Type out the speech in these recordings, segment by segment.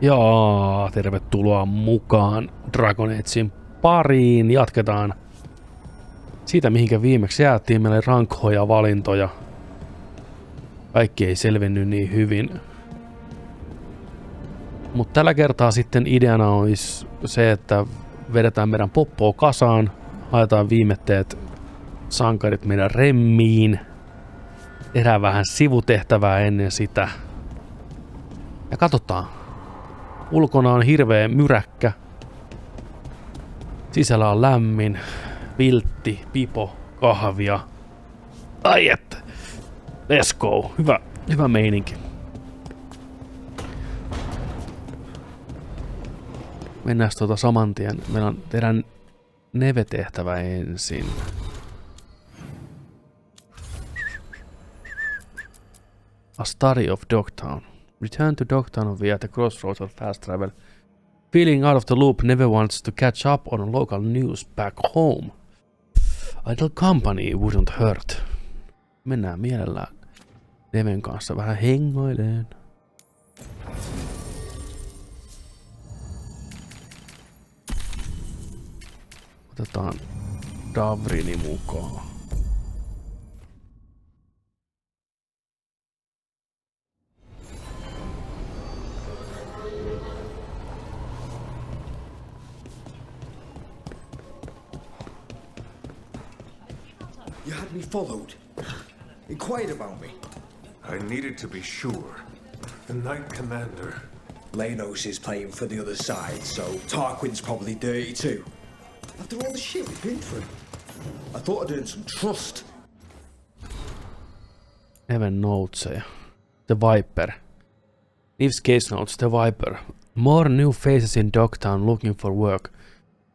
Ja tervetuloa mukaan Dragon Agein pariin. Jatketaan siitä, mihinkä viimeksi jäätiin. Meillä oli rankhoja valintoja. Kaikki ei selvinnyt niin hyvin. Mutta tällä kertaa sitten ideana olisi se, että vedetään meidän poppoa kasaan. Haetaan viimetteet sankarit meidän remmiin. Tehdään vähän sivutehtävää ennen sitä. Ja katsotaan. Ulkona on hirveä myräkkä. Sisällä on lämmin, viltti, pipo, kahvia. Ai että. Let's go. Hyvä meininki. Mennään saman tien. Meillä on tehdään neve-tehtävä ensin. A study of Dogtown. Return to Dogtown via the crossroads of fast travel. Feeling out of the loop, Never wants to catch up on local news back home. Idle company wouldn't hurt. Mennään mielellään Neven kanssa vähän hengoileen. Otetaan Davrini mukaan. You had me followed. Inquired about me. I needed to be sure. The Knight Commander. Lanos is playing for the other side, so Tarquin's probably dirty too. After all the shit we've been through, I thought I'd earn some trust. Neven noteseja. The Viper. Neve's case notes, The Viper. More new faces in Dogtown looking for work.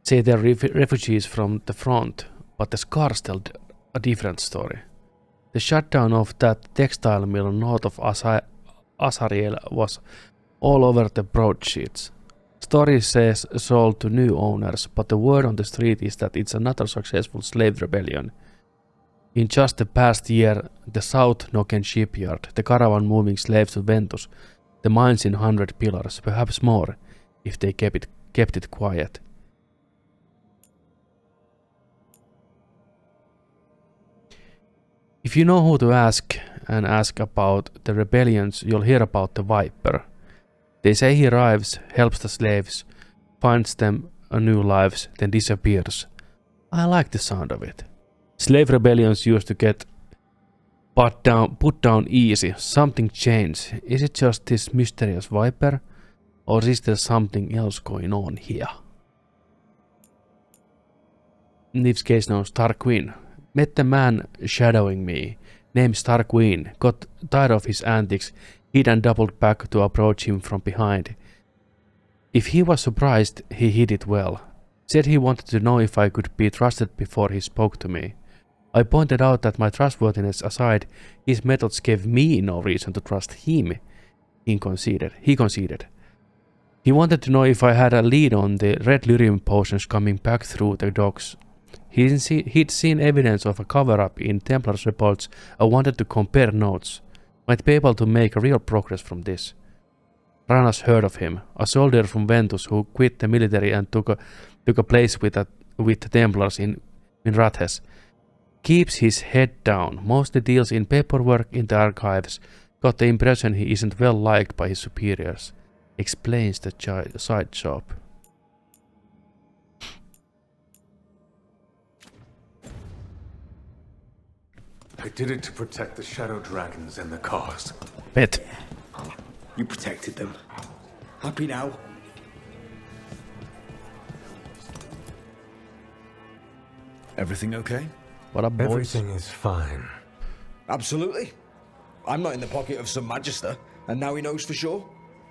Say they're refugees from the front, but the scars tell a different story. The shutdown of that textile mill north of Asariel was all over the broadsheets. Story says sold to new owners, but the word on the street is that it's another successful slave rebellion. In just the past year, the South Noken shipyard, the caravan moving slaves to Ventus, the mines in 100 pillars, perhaps more, if they kept it quiet. If you know who to ask and ask about the rebellions, you'll hear about the Viper. They say he arrives, helps the slaves, finds them a new lives, then disappears. I like the sound of it. Slave rebellions used to get put down easy. Something changed. Is it just this mysterious Viper? Or is there something else going on here? Neve's case knows Tarquin. Met the man shadowing me. Name's Tarquin. Got tired of his antics. Hid and doubled back to approach him from behind. If he was surprised, he hid it well. Said he wanted to know if I could be trusted before he spoke to me. I pointed out that my trustworthiness aside, his methods gave me no reason to trust him. He conceded. He wanted to know if I had a lead on the red lyrium potions coming back through the docks. He'd seen evidence of a cover-up in Templar's reports and wanted to compare notes. Might be able to make a real progress from this. Ranas heard of him, a soldier from Ventus who quit the military and took a place with the Templars in Rathes. Keeps his head down, mostly deals in paperwork in the archives. Got the impression he isn't well liked by his superiors. Explains the side job. I did it to protect the Shadow Dragons and the cause. Bet. You protected them. Happy now? Everything okay? What up, boys? Everything is fine. Absolutely. I'm not in the pocket of some magister, and now he knows for sure.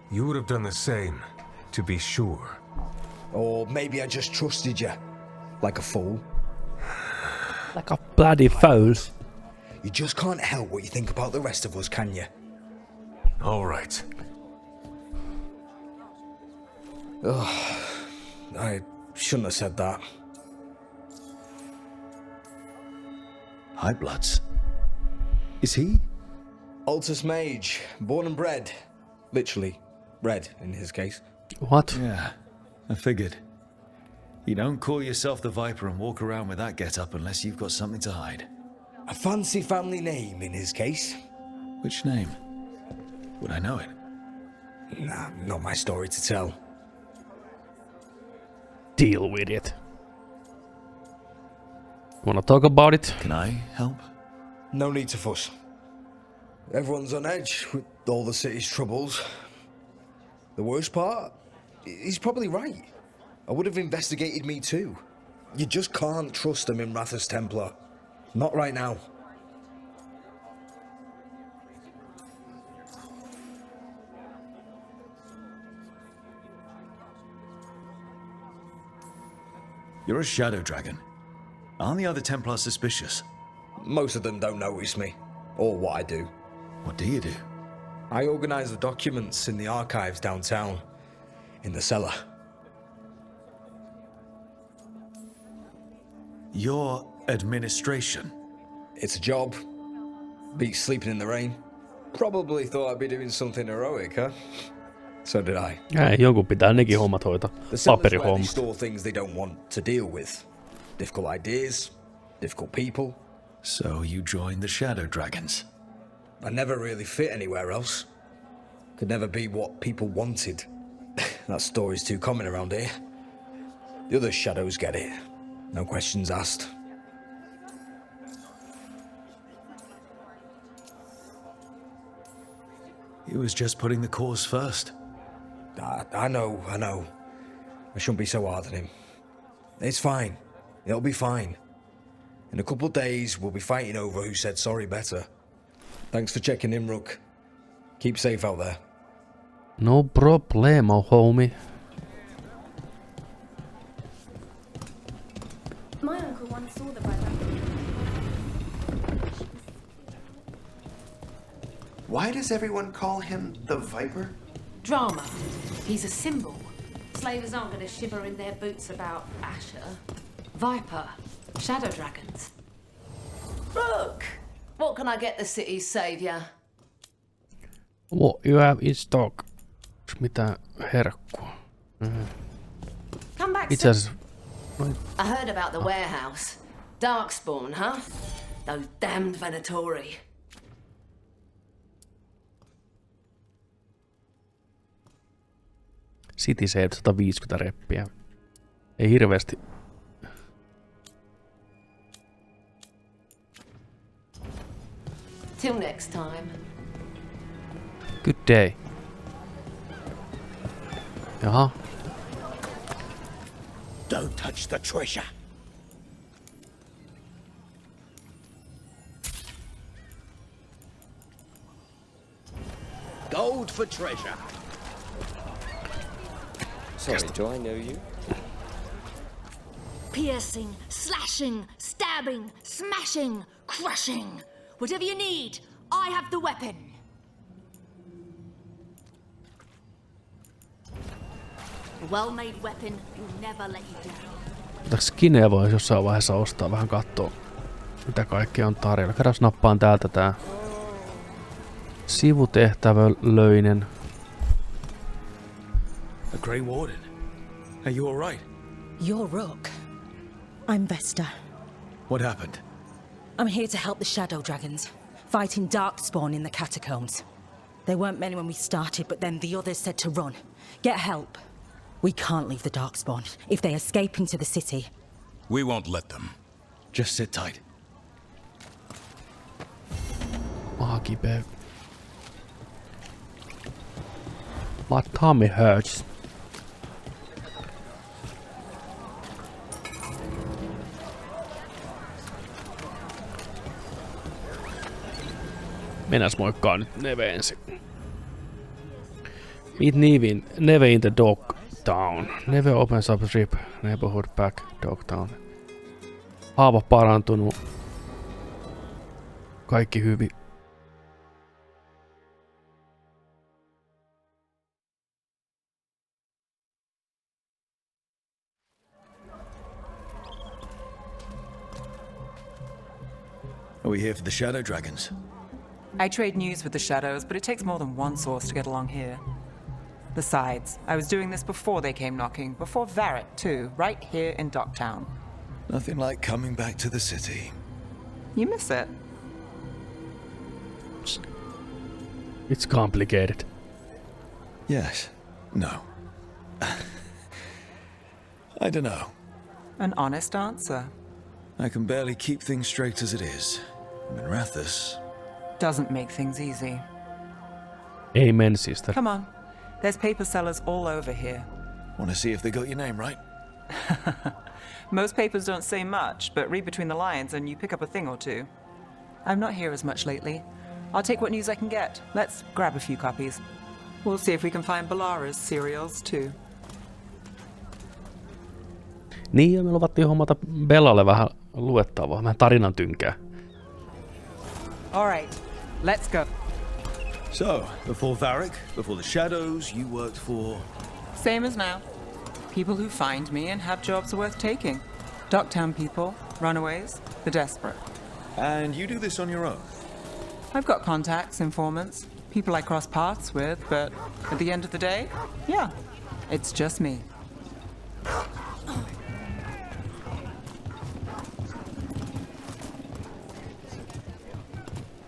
You would have done the same, to be sure. Or maybe I just trusted you. Like a fool. Like a bloody fool. You just can't help what you think about the rest of us, can you? All right. Ugh, I shouldn't have said that. High Bloods. Is he? Altus Mage, born and bred. Literally. Red, in his case. What? Yeah, I figured. You don't call yourself the Viper and walk around with that get-up unless you've got something to hide. A fancy family name, in his case. Which name? Would I know it? Nah, not my story to tell. Deal with it. Wanna talk about it? Can I help? No need to fuss. Everyone's on edge with all the city's troubles. The worst part? He's probably right. I would have investigated me too. You just can't trust him in Rathus Templar. Not right now. You're a shadow dragon. Aren't the other Templars suspicious? Most of them don't notice me, or what I do. What do you do? I organise the documents in the archives downtown, in the cellar. Your administration? It's a job. Beats sleeping in the rain. Probably thought I'd be doing something heroic, huh? So did I. Jonkun pitää nekin hommat hoitaa. The cellar's where they Paperihommat. store things they don't want to deal with. Difficult ideas, difficult people. So you joined the Shadow Dragons? I never really fit anywhere else. Could never be what people wanted. That story's too common around here. The other shadows get it. No questions asked. He was just putting the cause first. I know. I shouldn't be so hard on him. It's fine. It'll be fine. In a couple days, we'll be fighting over who said sorry better. Thanks for checking in, Rook. Keep safe out there. No problemo, homie. My uncle once saw the Viper. Why does everyone call him the Viper? Drama. He's a symbol. Slavers aren't going to shiver in their boots about Asher. Viper. Shadow dragons. Look! What can I get the city's saviour? What you have in stock? Mitä herkkua? Come back Itse soon. asiassa... I heard about the warehouse. Darkspawn, huh? Those damned Venatori. City Save 150 reppiä. Ei hirveästi. Till next time. Good day. Jaha. Don't touch the treasure. Gold for treasure. Sorry, do I know you? Piercing, slashing, stabbing, smashing, crushing. Whatever you need, I have the weapon. A well-made weapon will never let you down. Tätä skinejä voisi jossain vaiheessa ostaa, vähän kattoo mitä kaikkea on tarjolla. Käydään nappaan täältä tää sivutehtävälöinen. A Grey Warden. Are you all right? You're Rook. I'm Vesta. What happened? I'm here to help the Shadow Dragons, fighting Darkspawn in the catacombs. There weren't many when we started, but then the others said to run. Get help. We can't leave the Darkspawn. If they escape into the city... We won't let them. Just sit tight. Maha kipeä. My tummy hurts. Mennäs moikkaa nyt Neve ensin. Meet Neve in the Dogtown. Neve opens up trip neighborhood back Dogtown. Haava parantunut. Kaikki hyvin. Are we here for the Shadow Dragons? I trade news with the Shadows, but it takes more than one source to get along here. Besides, I was doing this before they came knocking, before Varric too, right here in Docktown. Nothing like coming back to the city. You miss it. It's complicated. Yes. No. I don't know. An honest answer. I can barely keep things straight as it is. Minrathous doesn't make things easy. Amen, sister. Come on. There's paper sellers all over here. Want to see if they got your name right? Most papers don't say much, but read between the lines and you pick up a thing or two. I'm not here as much lately. I'll take what news I can get. Let's grab a few copies. We'll see if we can find Balara's serials too. Niin, ja me luvattiin hommata Bellalle vähän luettavaa, vähän tarinan tynkää. All right, let's go. So, before Varric, before the Shadows, you worked for... Same as now. People who find me and have jobs worth taking. Docktown people, runaways, the desperate. And you do this on your own? I've got contacts, informants, people I cross paths with, but at the end of the day, yeah, it's just me.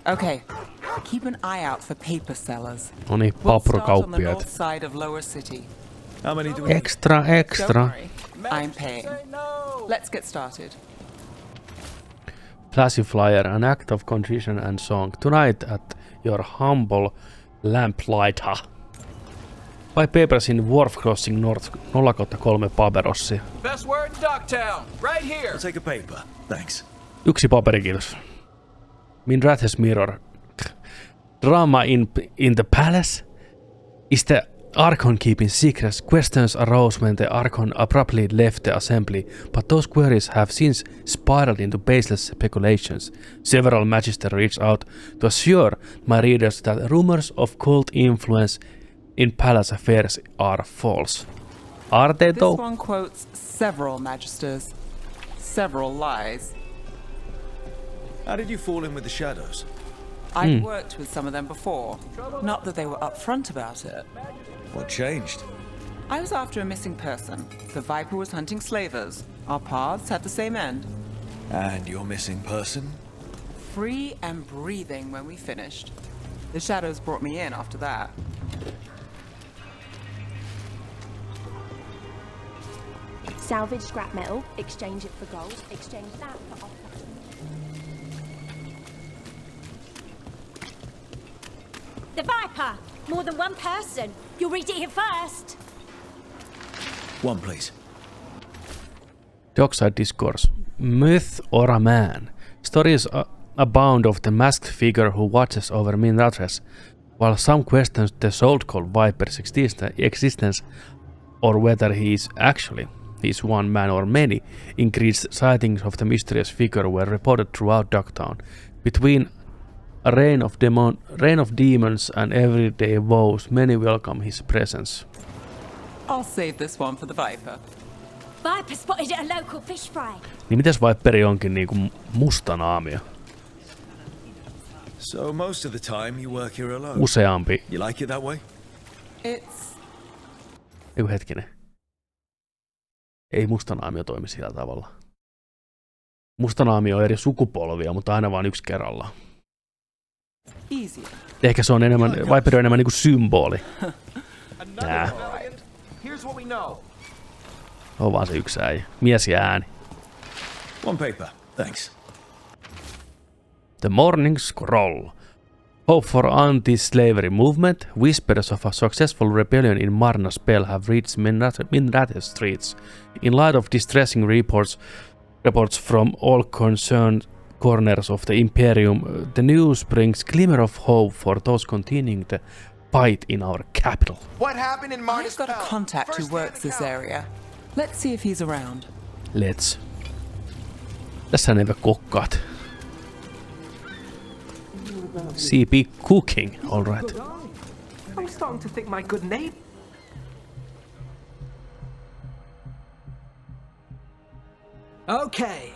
Okay, keep an eye out for paper sellers. No niin, paprukauppiaat. Side of Lower City. How many do we... Extra. I'm paying. Let's get started. Flashy flyer, an act of contrition and song. Tonight at your humble lamplighter. Buy papers in Wharf Crossing North 0/3 paperossia. Best word in Docktown, right here. I'll take a paper. Thanks. 1 paperi, kiitos. Minrathous mirror. Drama in the palace? Is the Archon keeping secrets? Questions arose when the Archon abruptly left the assembly, but those queries have since spiraled into baseless speculations. Several magisters reached out to assure my readers that rumors of cult influence in palace affairs are false. Are they though? This one quotes several magisters, several lies. How did you fall in with the Shadows? I'd worked with some of them before. Not that they were upfront about it. What changed? I was after a missing person. The Viper was hunting slavers. Our paths had the same end. And your missing person? Free and breathing when we finished. The Shadows brought me in after that. Salvage scrap metal, exchange it for gold, exchange that for offer. The Viper! More than one person. You'll read it here first. One, please. Dockside Discourse. Myth or a man? Stories abound of the masked figure who watches over Minrathous, while some question the so-called Viper's existence or whether he is actually one man or many. Increased sightings of the mysterious figure were reported throughout Docktown. Between a reign of demons and everyday woes, many welcome his presence. I'll save this one for the Viper. Viper spotted at a local fish fry. Niin mitäs Viperi onkin niinku musta naamio? So most of the time you work here alone. Useampi. You like it that way? It's... Eiku hetkinen. Ei mustanaamio toimi sillä tavalla. Mustanaamio on eri sukupolvia, mutta aina vain yksi kerrallaan. Easy. Ehkä se on enemmän, Viperi on enemmän niinku symboli. Nää. On vaan se yksi äijä. Mies ja ääni. One paper, thanks. The Morning Scroll. Hope for anti-slavery movement. Whispers of a successful rebellion in Marna Spell have reached Minrathous streets. In light of distressing reports from all concerned corners of the Imperium, the news brings glimmer of hope for those continuing the fight in our capital. What happened in Marna Spell? I've got a contact who works this area. Let's see if he's around. Let's. Tässä ne kokkaat. CP cooking, all right. I'm starting to think my good name. Okay.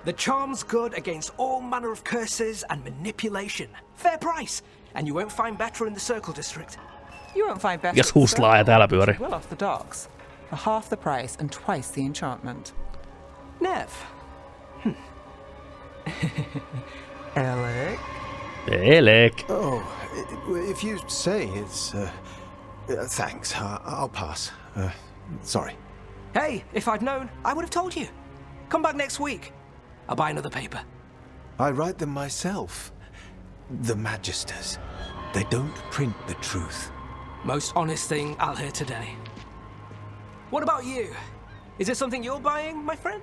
The charm's good against all manner of curses and manipulation. Fair price, and you won't find better in the Circle District. You won't find better. Yes, huslaa ja täällä pyöri. Well off the docks. For half the price and twice the enchantment. Nev. Alec. Elek. Oh, if you say it's... thanks, I'll pass. Sorry. Hey, if I'd known, I would have told you. Come back next week. I'll buy another paper. I write them myself. The Magisters. They don't print the truth. Most honest thing I'll hear today. What about you? Is it something you're buying, my friend?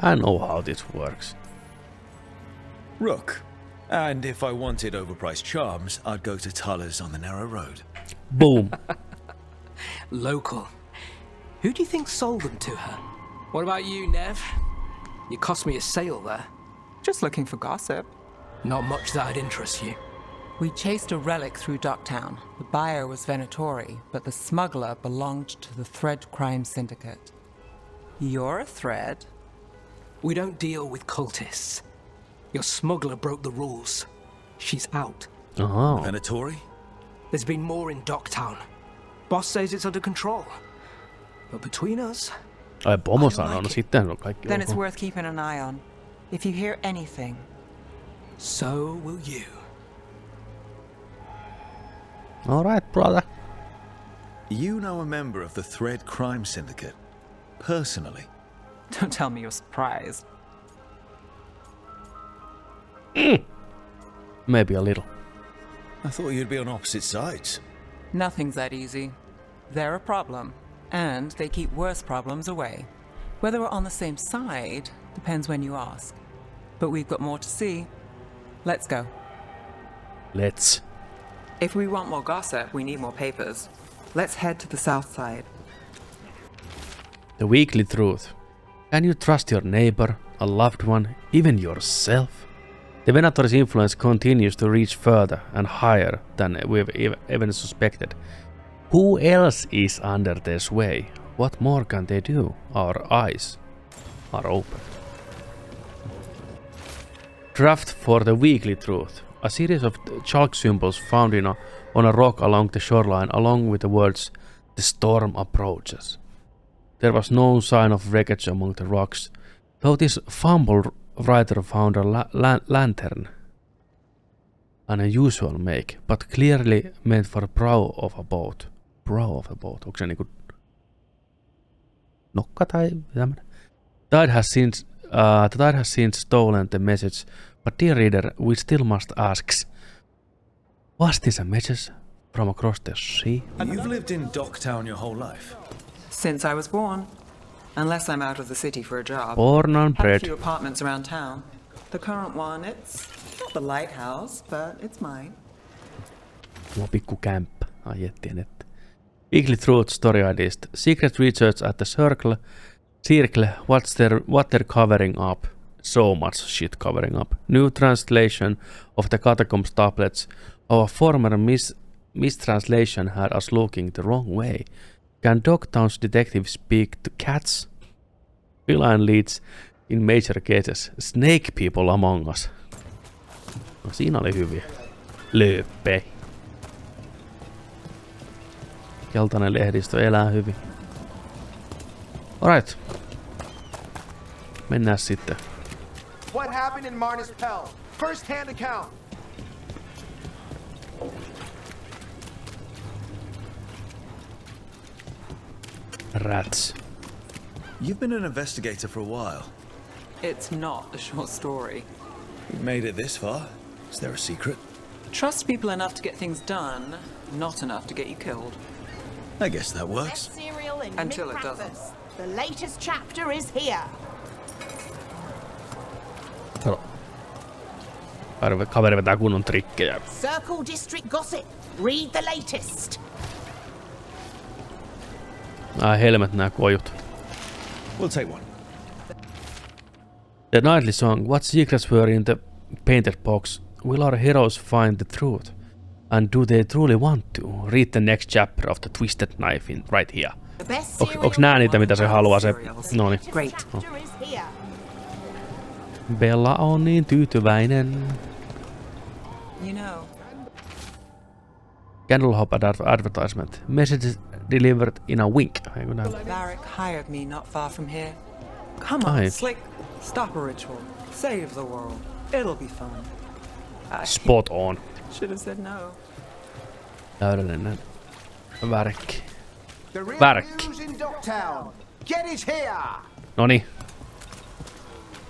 I know how this works. Rook. And if I wanted overpriced charms, I'd go to Tuller's on the narrow road. Boom. Local. Who do you think sold them to her? What about you, Nev? You cost me a sale there. Just looking for gossip. Not much that'd interest you. We chased a relic through Docktown. The buyer was Venatori, but the smuggler belonged to the Thread Crime Syndicate. You're a Thread? We don't deal with cultists. Your smuggler broke the rules. She's out. Oh. Venatori? There's been more in Docktown. Boss says it's under control. But between us... Ai pomo sanoo, no sitten on kaikki. Then it's worth keeping an eye on. If you hear anything... So will you. Alright, brother. You know a member of the Thread Crime Syndicate? Personally? Don't tell me you're surprised. Maybe a little. I thought you'd be on opposite sides. Nothing's that easy. They're a problem, and they keep worse problems away. Whether we're on the same side depends when you ask. But we've got more to see. Let's go. Let's. If we want more gossip, we need more papers. Let's head to the south side. The weekly truth. Can you trust your neighbor, a loved one, even yourself? The Venatori's influence continues to reach further and higher than we've even suspected. Who else is under their sway? What more can they do? Our eyes are open. Draft for the weekly truth. A series of chalk symbols found on a rock along the shoreline, along with the words, "The storm approaches." There was no sign of wreckage among the rocks, though this fumble writer found a lantern, an unusual make, but clearly meant for the prow of a boat. Prow of a boat. Onko se niinku nokka tai tämmönen? The tide has since stolen the message, but dear reader, we still must ask, was this a message from across the sea? You've lived in Docktown your whole life? Since I was born. Unless I'm out of the city for a job. Born and Had a bred. few apartments around town. The current one, it's not the lighthouse, but it's mine. Tuo pikku kämppä. Ai jettien että. Weekly Truth Story IDst. Secret research at the Circle. What they're covering up. So much shit covering up. New translation of the Catacombs tablets. Our former mistranslation had us looking the wrong way. Can Docktown's detectives speak to cats? Feline leads in major cases. Snake people among us. No, siinä oli hyviä. Lööppei. Keltainen lehdistö elää hyvin. Alright. Mennään sitten. What happened in Marnus Pell? First-hand account. Rats. You've been an investigator for a while. It's not a short story. You've made it this far. Is there a secret? Trust people enough to get things done, not enough to get you killed. I guess that works. Cereal in Until it mid-breakfast. The latest chapter is here. Kaveri vetää kunnon trikkejä. Circle District gossip. Read the latest. Ai helmet nää kojut. We'll take one. The nightly song. What secrets were in the painted box? Will our heroes find the truth? And do they truly want to? Read the next chapter of the Twisted Knife in right here. Onks nää niitä mitä se haluaa se? Noniin. Great. Oh. Bella on niin tyytyväinen. You know, Candle hop advertisement. Message delivered in a wink. Varric hired me not far from here. Come on, Slick. Stop a ritual. Save the world. It'll be fun. Spot on. Should have said no. Täydellinen värkki. Värkki. Noni.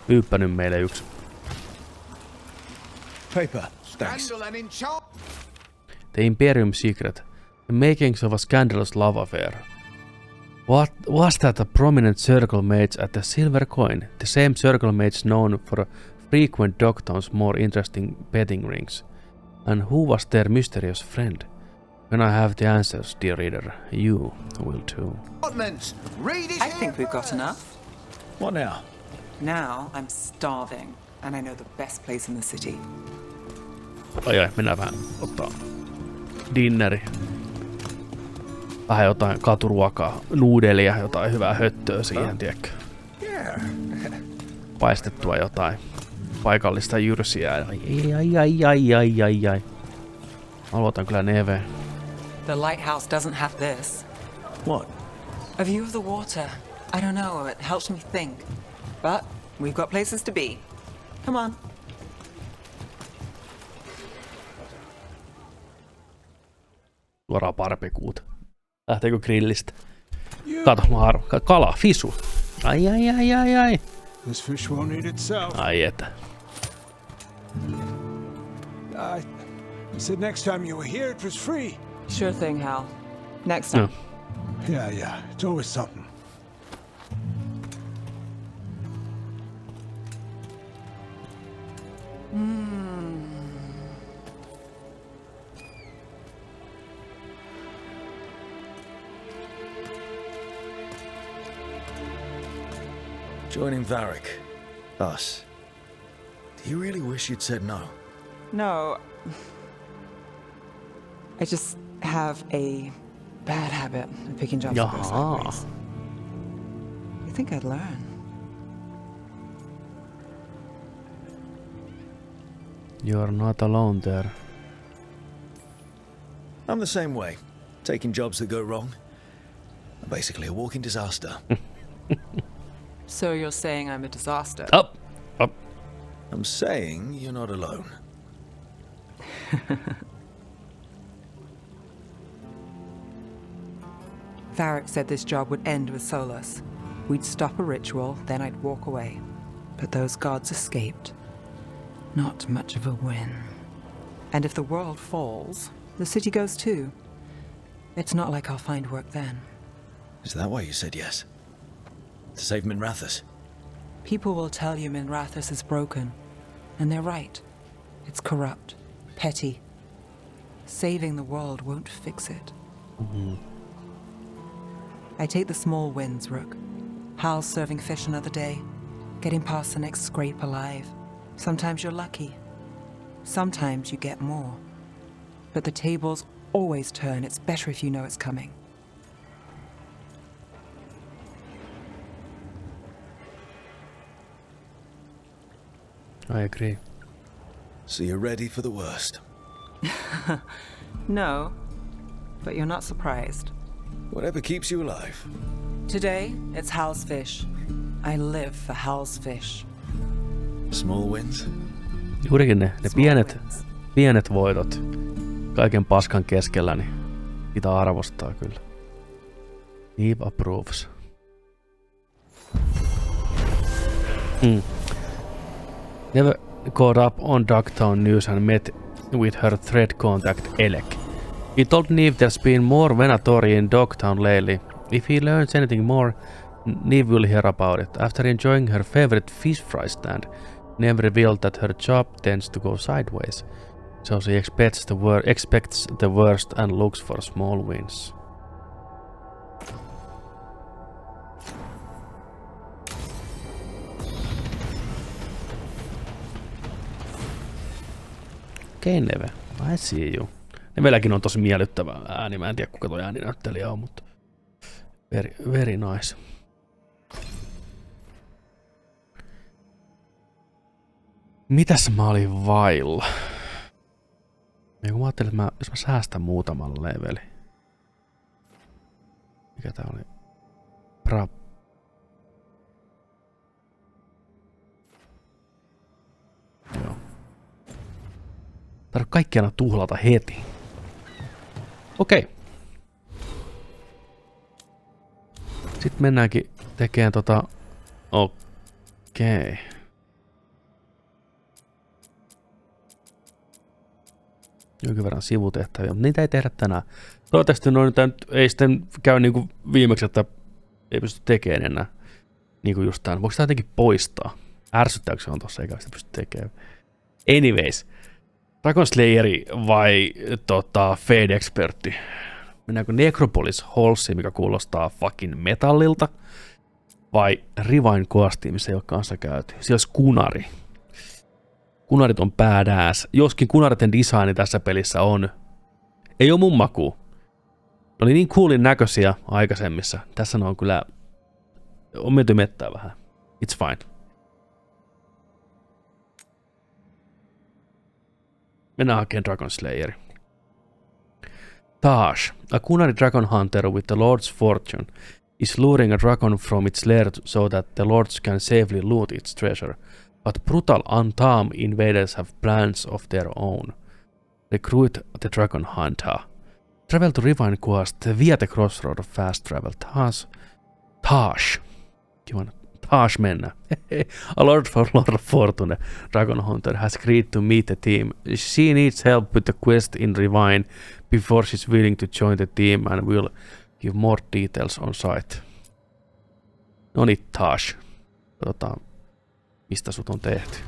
Pyyppänyt meille yksi. Paper. Thanks. The Imperium secret. The makings of a scandalous love affair. What was that a prominent circle mage at the Silver Coin? The same circle mage known for frequent Dogtown's more interesting betting rings. And who was their mysterious friend? When I have the answers, dear reader, you will too. I think we've got enough. What now? Now I'm starving, and I know the best place in the city. Ai, mennään vähän ottaa dinneri. Vähän jotain katuruokaa, nuudelia, jotain hyvää höttöä siihen, tiedätkö? Paistettua jotain paikallista jyrsiä. Ai. Mä luotan kyllä Neven. The lighthouse doesn't have this. What? A view of the water. I don't know, it helps me think. But we've got places to be. Come on. Suoraan barbekuuta. Lähteekö grillistä? Kato, mä arvo. Kala, fisu. Ai. This fish won't eat itself. Ai että. You said next time you were here it was free. Sure thing, Hal. Next time. Yeah. It's always something. Joining Varric. Us. Do you really wish you'd said no? No. I just have a bad habit of picking jobs that go sideways. You think I'd learn? You're not alone there. I'm the same way. Taking jobs that go wrong. I'm basically a walking disaster. So you're saying I'm a disaster? Up. I'm saying you're not alone. Varric said this job would end with Solus. We'd stop a ritual, then I'd walk away. But those gods escaped. Not much of a win. And if the world falls, the city goes too. It's not like I'll find work then. Is that why you said yes? To save Minrathous? People will tell you Minrathous is broken. And they're right. It's corrupt. Petty. Saving the world won't fix it. I take the small wins, Rook. Hal serving fish another day. Getting past the next scrape alive. Sometimes you're lucky. Sometimes you get more. But the tables always turn. It's better if you know it's coming. I agree. So you're ready for the worst? No, but you're not surprised. Whatever keeps you alive. Today, it's Hal's fish. I live for Hal's fish. Small wins? Juurikin ne pienet voitot kaiken paskan keskellä, niin pitää arvostaa kyllä. Eve approves. Never caught up on Dogtown news and met with her thread contact Elec. He told Neve there's been more Venatori in Dogtown lately. If he learns anything more, Neve will hear about it. After enjoying her favorite fish fry stand, Neve revealed that her job tends to go sideways. So she expects the worst and looks for small wins. Okei, Neve. I see you. Nevelläkin on tosi miellyttävä ääni. Mä en tiedä, kuka toi ääninäyttelijä on, mutta very nice. Mitäs mä olin vailla? Ja kun mä ajattelin, että jos mä säästän muutaman leveli. Mikä tää oli? Joo. Tarvitse kaikki aina tuhlata heti. Okei. Sitten mennäänkin tekemään Okei. Jonkin verran sivutehtäviä, mutta niitä ei tehdä tänään. Toivottavasti ei sitten käy niinku viimeksi, että ei pysty tekemään enää. Niinku just tämän. Voiko sitä jotenkin poistaa? Ärsyttääkö se on tossa, eikä sitä pysty tekemään. Anyways. Dragon Slayeri vai Fade Expertti? Mennäänkö Necropolis Hallsiin, mikä kuulostaa fucking metallilta? Vai Rivain Koastiin, missä ei ole kanssa käyty? Siellä olisi kunari. Kunarit on badass. Joskin kunariten designi tässä pelissä on. Ei ole mun makuu. Ne oli niin coolin näköisiä aikaisemmissa. Tässä ne on kyllä... On menty mettää vähän. It's fine. Mennään hakemaan Dragon Slayeri. Tash, a Kunari dragon hunter with the Lord's fortune, is luring a dragon from its lair so that the Lords can safely loot its treasure. But brutal, untamed invaders have plans of their own. Recruit the dragon hunter. Travel to Rivain Quest via the crossroad of fast travel. Tash. Kivan. Tash mennä. A Lord of Fortune, dragon hunter, has agreed to meet the team. She needs help with the quest in Rivain before she's willing to join the team and will give more details on site. No niin, Tash. Mistä sut on tehty?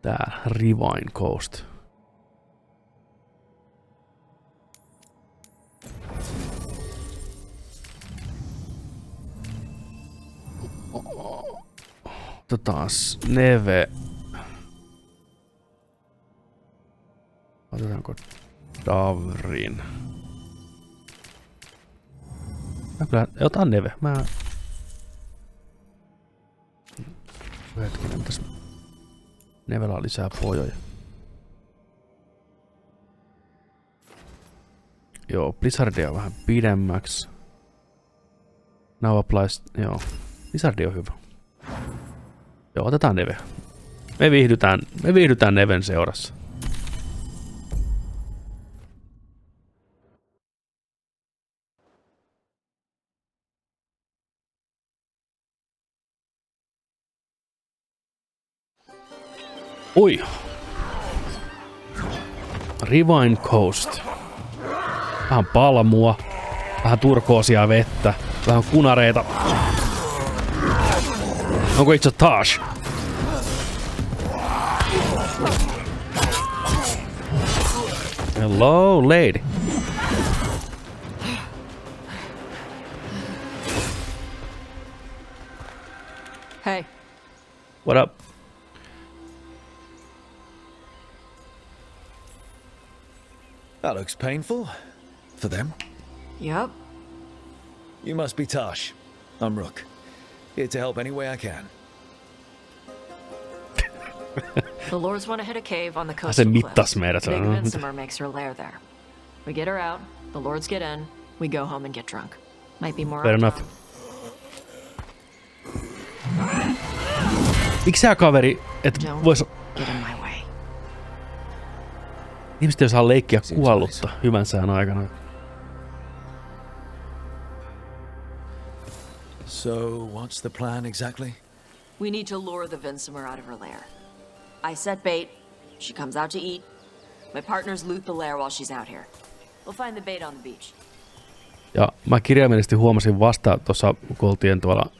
Tää Rivain Coast. Taas Neve. Otetaanko Davrin? Otan Neve. Hetkinen, tässä Nevellä on lisää pojoja. Joo, Blizzardia vähän pidemmäksi. Now applies, joo. Blizzardi on hyvä. Joo, otetaan Neve. Me viihdytään Neven seurassa. Oi! Rivain Coast. Vähän palmua. Vähän turkoosia vettä. Vähän kunareita. Onko itse Tash? Hello, lady. Hey. What up? That looks painful. For them. Yep. You must be Tash. I'm Rook. Here to help any way I can. The Lords want to hit a cave on the coast of cliffs. Big Vincemer makes her lair there. We get her out, the Lords get in, we go home and get drunk. Might be more. Fair enough. Miksi sä kaveri, et vois... Ihmiset ei saa leikkiä kuollutta hyvän sään aikana. So, what's the plan exactly? We need to lure the Vincemer out of her lair. I set bait, she comes out to eat. My partners loot the lair while she's out here. We'll find the bait on the beach. Ja mä kirjaimellisesti huomasin vasta tuossa, kun oltiin tuolla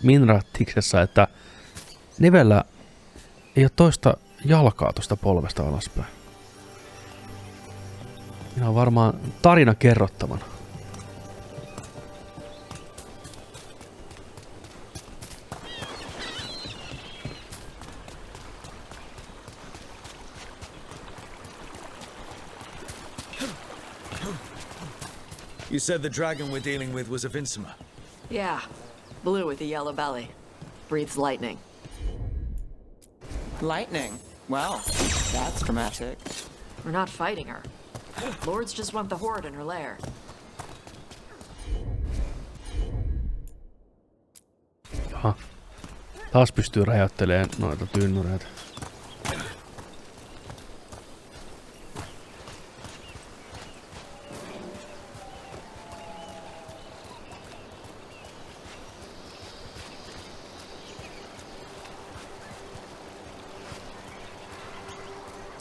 Minratiksessa, että Nevellä ei ole toista jalkaa tuosta polvesta alaspäin. Siinä on varmaan tarina kerrottavana. You said the dragon we're dealing with was a Vincemer. Yeah. Blue with a yellow belly. Breathes lightning. Lightning? Well, that's dramatic. We're not fighting her. Lords just want the horde in her lair. Jaha. Taas pystyy räjäyttelemään noita tynnyreitä.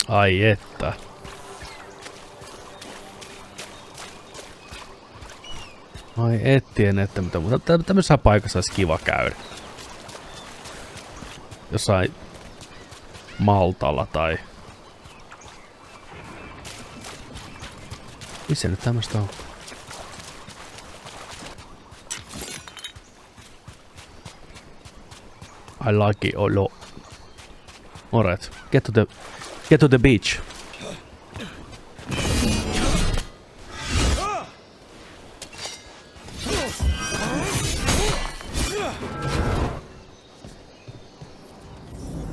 Ai että. Ai ettien, että mitä muuta. Tämmöisessä paikassa olisi kiva käydä. Jossain Maltalla tai... Missä nyt tämmöistä on? I like it a lot. Alright, get to the beach.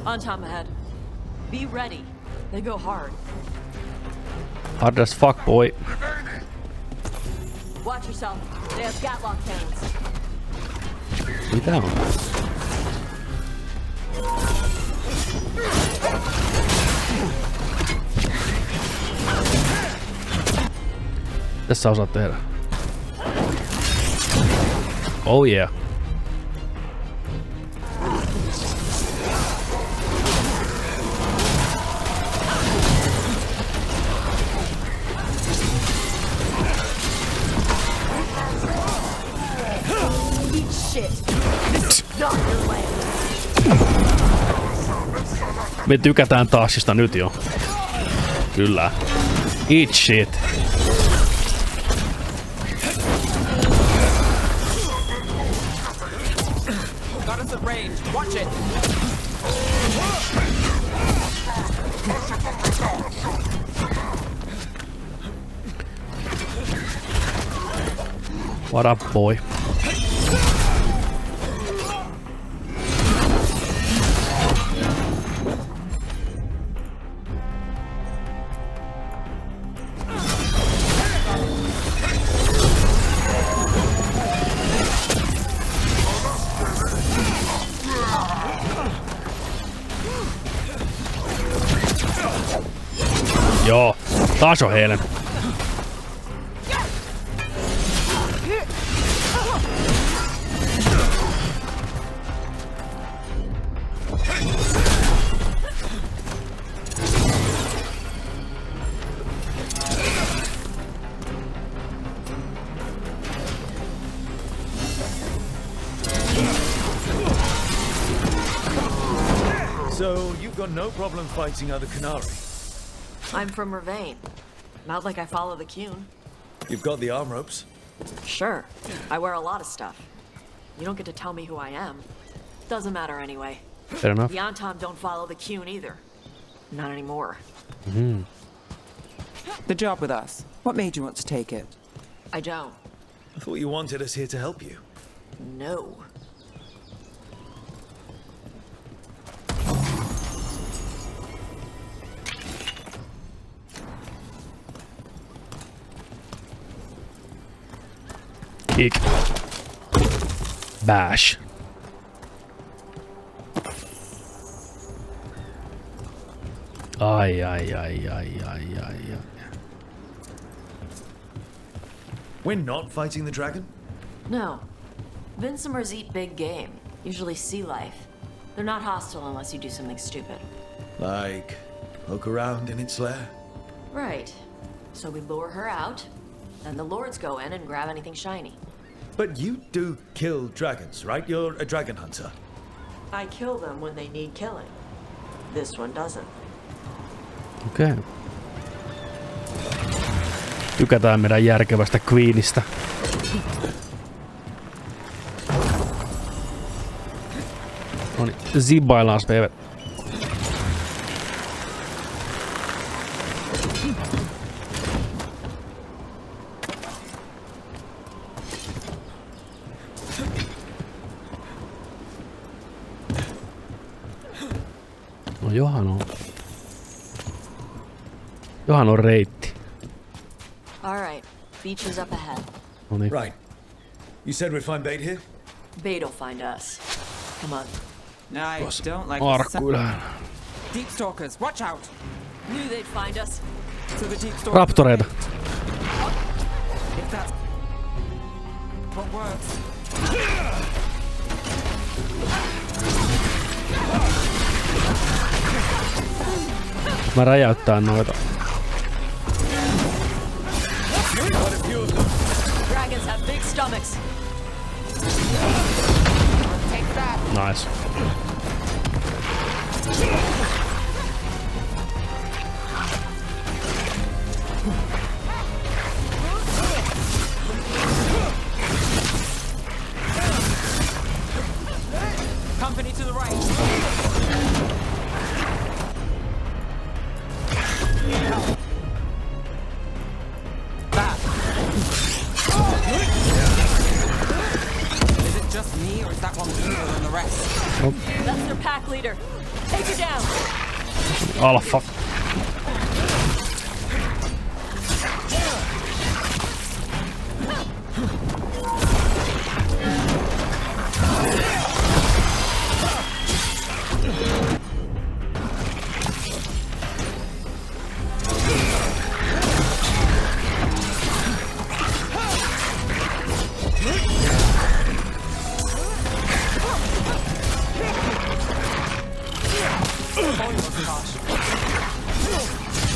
On top ahead. Be ready. They go hard. Hard as fuck, boy. Watch yourself. They have gatlock cannons. Mitä on? Tässä osaat tehdä. Oh yeah. Me tykätään taasista nyt jo. Kyllä. Eat shit. Got us at range. Watch it. What up, boy? Joo, taas on heilen. So, you've got no problem fighting other Canary? I'm from Ravane. Not like I follow the Cune. You've got the arm ropes? Sure. I wear a lot of stuff. You don't get to tell me who I am. Doesn't matter anyway. Fair enough. The Anton don't follow the Cune either. Not anymore. Mm-hmm. The job with us. What made you want to take it? I don't. I thought you wanted us here to help you. No. Kick. Bash. Ai. We're not fighting the dragon? No. Vincimers eat big game, usually sea life. They're not hostile unless you do something stupid. Like, poke around in its lair? Right. So we lure her out, then the lords go in and grab anything shiny. But you do kill dragons, right? You're a dragon hunter. I kill them when they need killing. This one doesn't. Okei. Okay. Tykätään meidän järkevästä Queenista. Noniin, zibailaan speve. Johan on reitti. All right, beach is up ahead. Noniin. Right. You said we'd find bait here? Bait'll find us. Come on. I don't like Arkkuylään. deep stalkers. Watch out. Knew they'd find us. So the deep stalkers. Raptoreita. If that's what works. Mä räjäyttää noita. Dragons have big stomachs. Take that. Nice. Company to the right. That. Is it just me, or is that one bigger than the rest? Nope. That's their pack leader. Take her down. Alpha.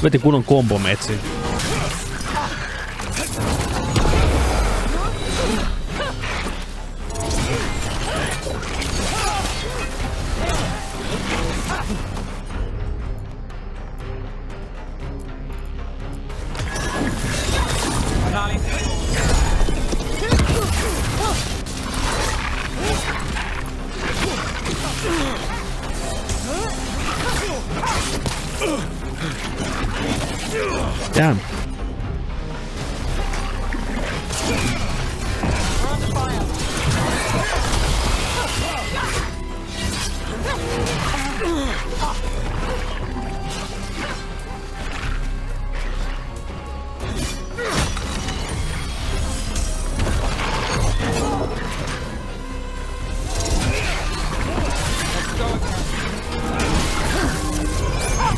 Veti kunnon kombo metsiin. Damn.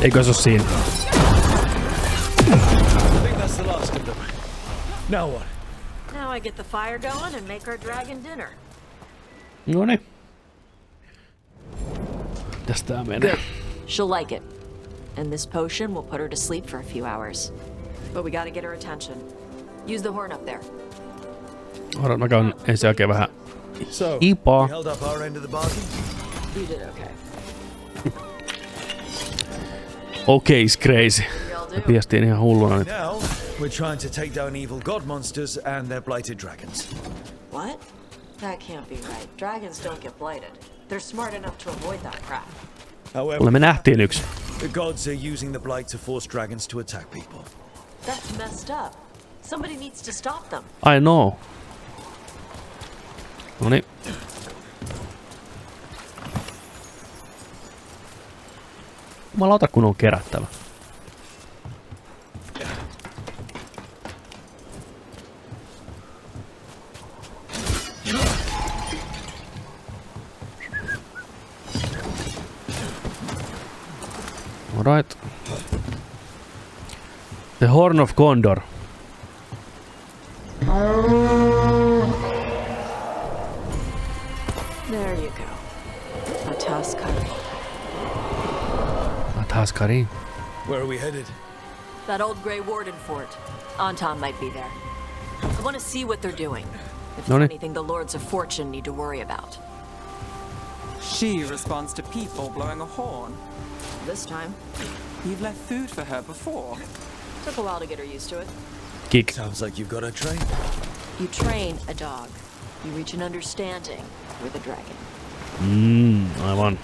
Eikö se oo siinä? Now what? Now I get the fire going and make our dragon dinner. Noniin. Mitäs tää menee? She'll like it. And this potion will put her to sleep for a few hours. But we gotta get her attention. Use the horn up there. Odotan, mä käyn ensin oikein vähän So, hipaa. we held up our end of the bargain? You did okay. Okay, is crazy. Mä piestiin ihan hulluna nyt. Now, we're trying to take down evil god monsters and their blighted dragons. What? That can't be right. Dragons don't get blighted. They're smart enough to avoid that crap. However, Me nähtiin yksi. the gods are using the blight to force dragons to attack people. That's messed up. Somebody needs to stop them. I know. Noniin. Jumalauta kun on kerättävä. Alright. The Horn of Gondor. There you go. Ataskari. Where are we headed? That old Grey Warden fort. Anton might be there. I want to see what they're doing. If there's anything the Lords of Fortune need to worry about. She responds to people blowing a horn. This time. You've left food for her before. Took a while to get her used to it. Kick. Sounds like you've got a train. You train a dog. You reach an understanding with a dragon. Aivan.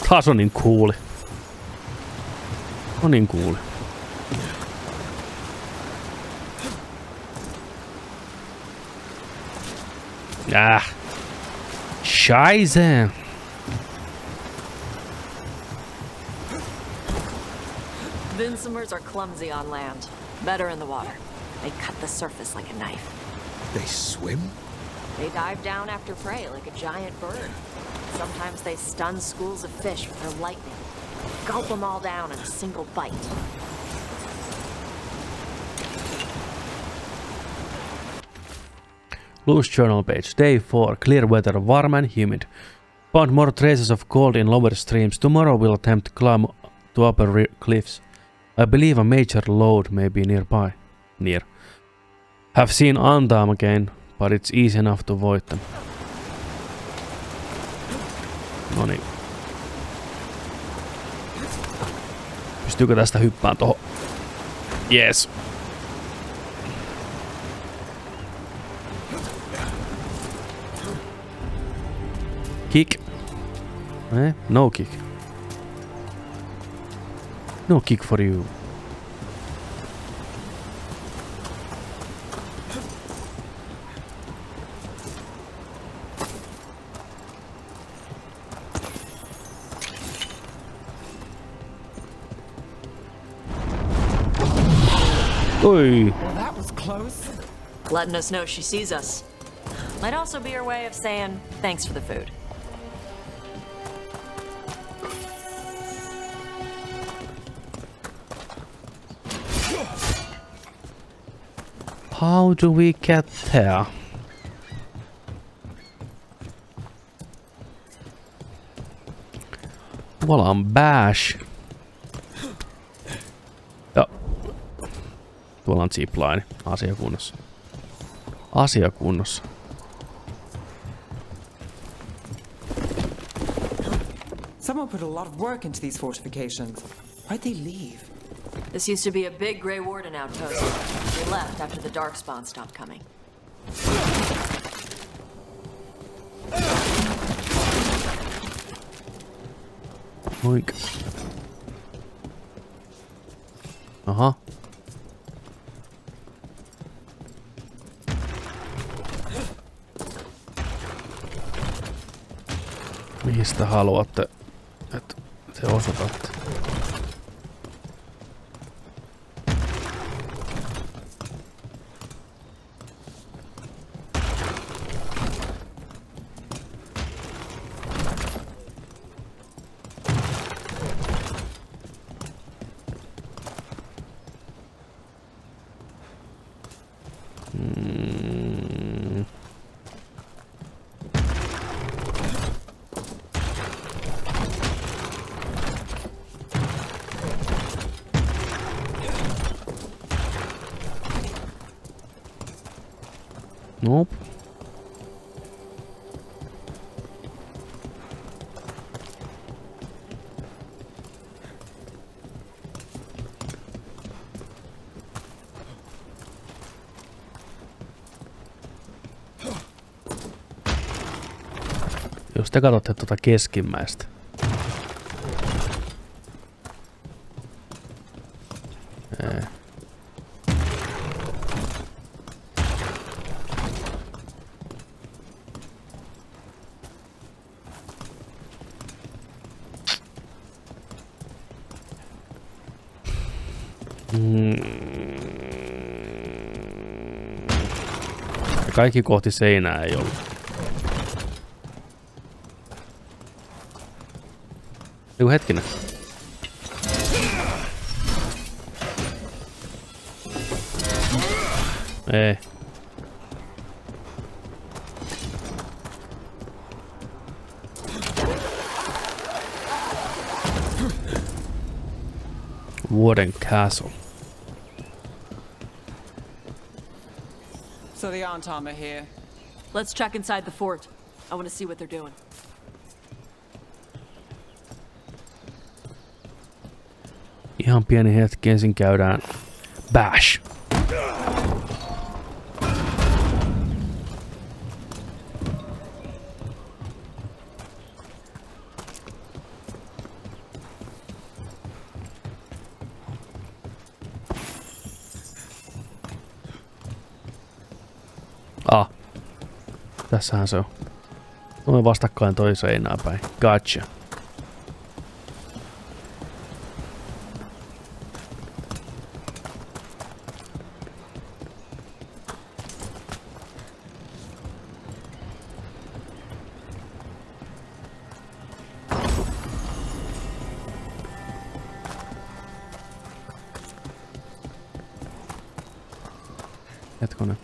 Taas on niin cooli. On niin cooli. Scheisse. Minsomers are clumsy on land, better in the water. They cut the surface like a knife. They swim? They dive down after prey like a giant bird. Sometimes they stun schools of fish with their lightning. Gulp them all down in a single bite. Loose journal page. Day 4. Clear weather, warm and humid. Found more traces of cold in lower streams. Tomorrow we'll attempt to climb to upper cliffs. I believe a major load may be nearby. Near. Have seen Antam again, but it's easy enough to avoid them. Noniin. Pystyykö tästä hyppään tohon? Yes. Kick. No kick. No kick for you. Oi. Well, that was close. Letting us know she sees us. Might also be her way of saying thanks for the food. How do we get there? Well, I'm bash. Joo. Tuolla on zipline. Asiakunnossa. Asiakunnossa. Someone put a lot of work into these fortifications. Why'd they leave? This used to be a big Grey Warden outpost. They left after the Darkspawn stopped coming. Oink. Aha. Mistä haluatte, että te osoitatte? Nope. Jos te katsotte tuota keskimmäistä. Ja kaikki kohti seinää ei ollut. Joku hetkinen. Ei. Warden Castle. So the Antam are here. Let's check inside the fort. I want to see what they're doing. Ihan pieni hetki, ensin käydään bash. Tässähän se on. Noin vastakkain toi seinää päin. Gotcha. Hetkonen.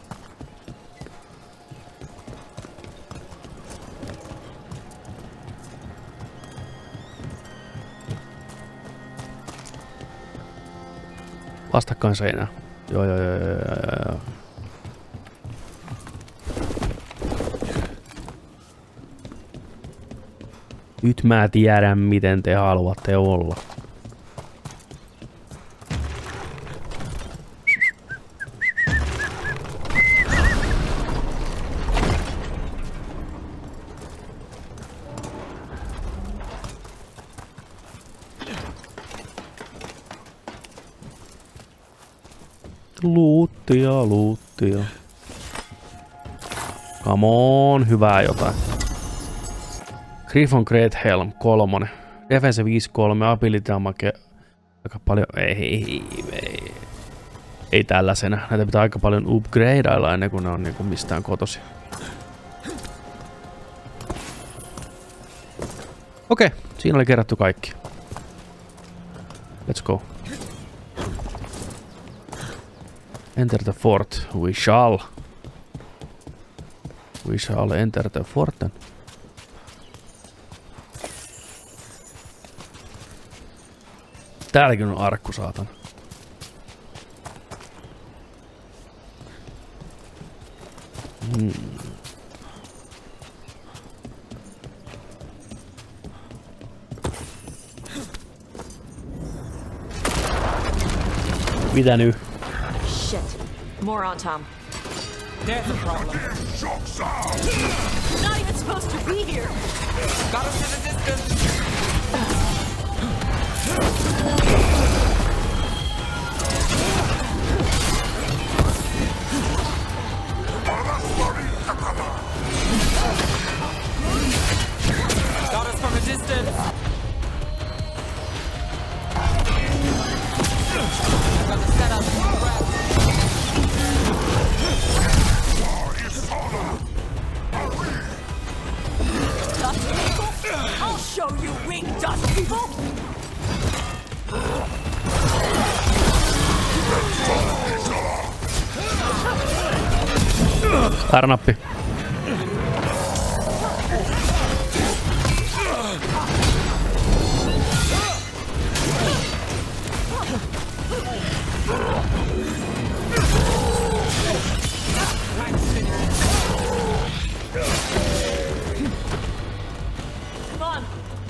Vastakkain seinään. Joo. Nyt mä tiedän, miten te haluatte olla. Luuttia. Come on, hyvää jotain. Griffon Great Helm 3. Defense 5-3, ability damage aika paljon. Ei tällaisena. Näitä pitää aika paljon upgradeilla ennen kuin ne on niinku mistään kotosi. Okei, siinä oli kerätty kaikki. Let's go. Enter the fort. We shall enter the forten. Täälläkin on arkku, saatana. Mitä nyt? Shit. More on Tom. There's a problem. Not even supposed to be here. Got us in the distance. Got us from a distance. Got the setup. I'll show you weak dust people. Arnappi.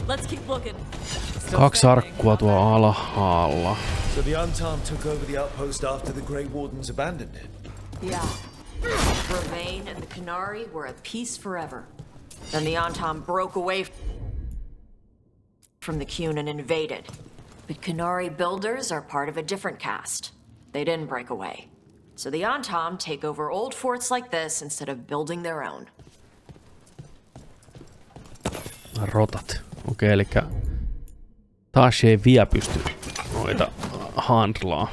Let's keep looking. 2 arkkua tuo alhaalla. So the Untarmed took over the outpost after the Grey Wardens abandoned it. Yeah. Vervain and the Canary were at peace forever. Then the Antom broke away from the Qun and invaded. But Canary builders are part of a different caste. They didn't break away. So the Antom take over old forts like this instead of building their own. Rotat. Okei, elikkä taas ei vielä pysty noita handlaa.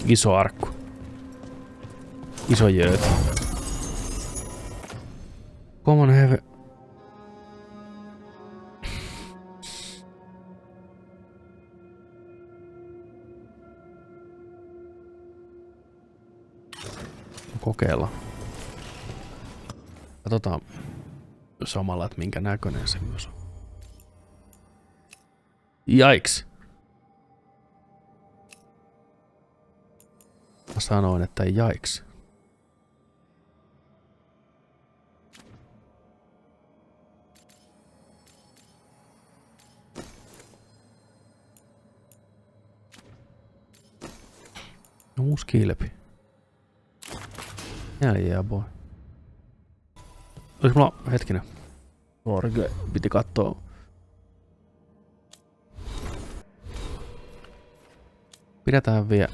Iso arkku. Iso jööt. Common heavy. Kokeilla. Katsotaan samalla, että minkä näköinen se myös on. Jaiks. Mä sanoin, että jaiks. Uusi kilpi. Yeah, boy. Olis mulla hetkinen. Sorge, piti kattoo. Pidetään vielä.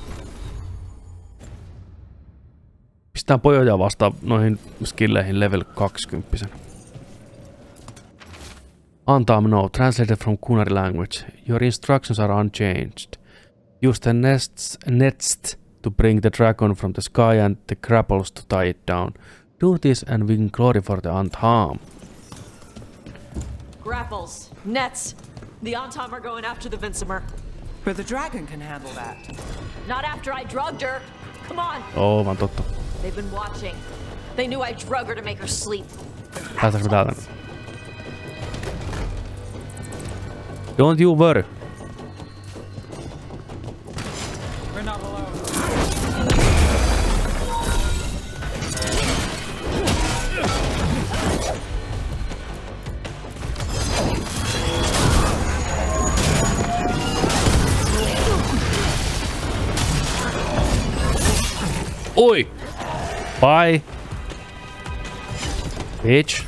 pistetään pojoja vasta noihin skilleihin level 20. Untom no, translated from Kunari language. Your instructions are unchanged. Use the nets to bring the dragon from the sky and the grapples to tie it down. Do this and win glory for the Untom. Grapples, nets. The Untom are going after the Vincimer. But the dragon can handle that. Not after I drugged her. Come on. Oh, vaan totta. They've been watching. They knew I drug her to make her sleep. Päästäänkö me täältä? Don't you worry. We're not alone. Oi! Bye! Bitch.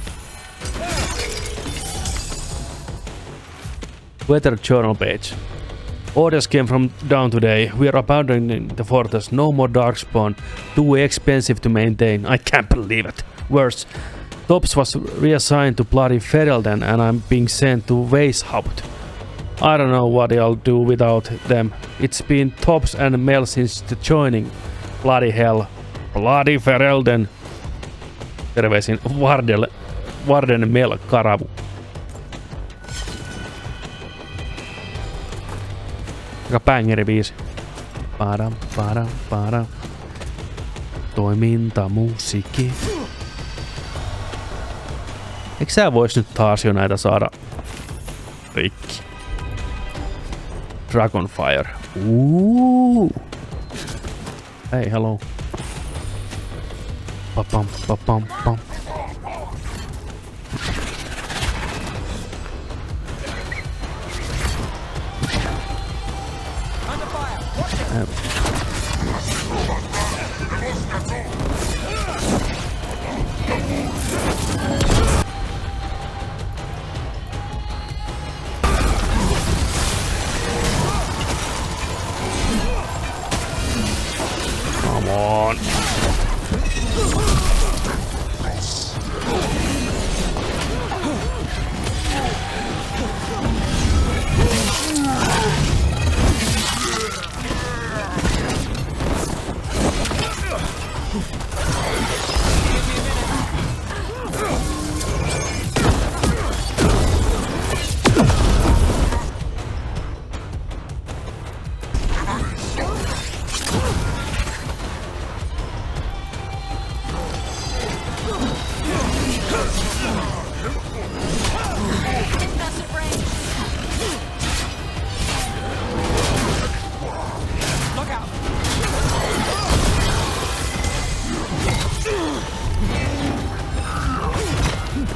Weather journal page. Orders came from down today. We are abandoning the fortress. No more darkspawn. Too expensive to maintain. I can't believe it. Worse, Tops was reassigned to bloody Ferelden and I'm being sent to Weishaupt. I don't know what I'll do without them. It's been Tops and Mel since the joining. Bloody hell. Bloody Ferelden. Terveisin Varden Mel Karavu. Aika bangeri biisi. Padam, padam, padam. Toimintamusiikki. Eikö sä vois nyt taas jo näitä saada rikki? Dragonfire. Hey, hello. Papam, papam, pam. Come on.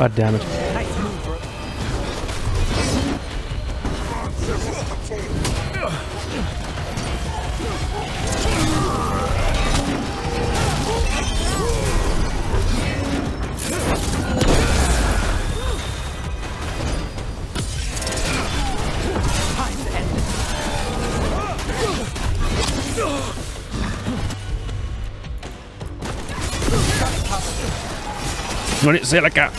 God damn it. No niin, selkää.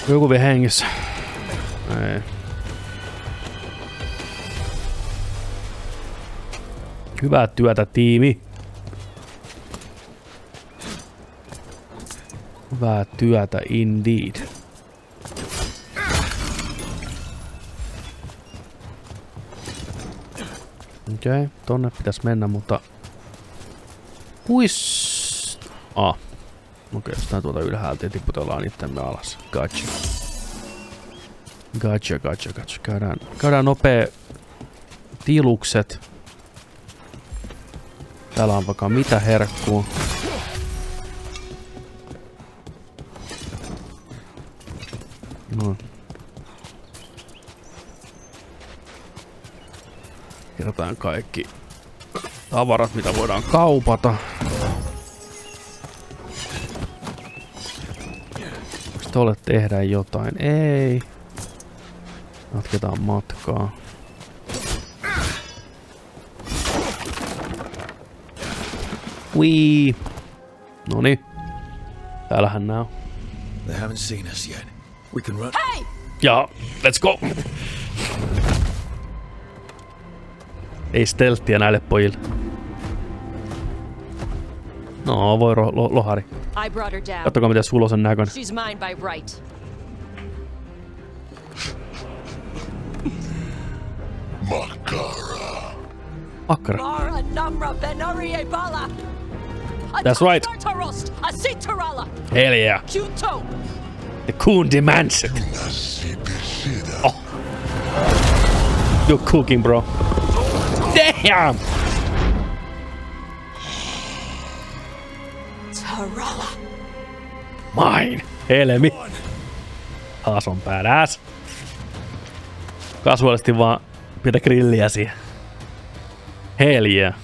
Joku vielä hengissä. Ei. Hyvää työtä, tiimi. Hyvää työtä, indeed. Okei, tonne pitäisi mennä, mutta... Huiss! Okei, jos tää tuolta ylhäältä ja tiputellaan itsemme alas. Gotcha. Käydään nopee tilukset. Täällä on vaikka mitä herkkuu. No. Kerätään kaikki tavarat, mitä voidaan kaupata. Voiko tolle tehdä jotain? Ei. Jatketaan matkaa. Wii. Noniin. Täällähän nää on. They haven't seen us yet. We can run. Hey! Ja, let's go! Ei stelttiä näille pojille. No, voi lohari. I brought her down. Katsokaa miten sulos on näköinen. She's mine by right. Akkara. Mara namra benori bala. That's right. Hell yeah. The coon demands it. Oh. You're cooking, bro. Damn! Tarala. Mine. Helmi. Taas on badass. Kasuaalisti vaan pientä grilliä siihen. Hell yeah.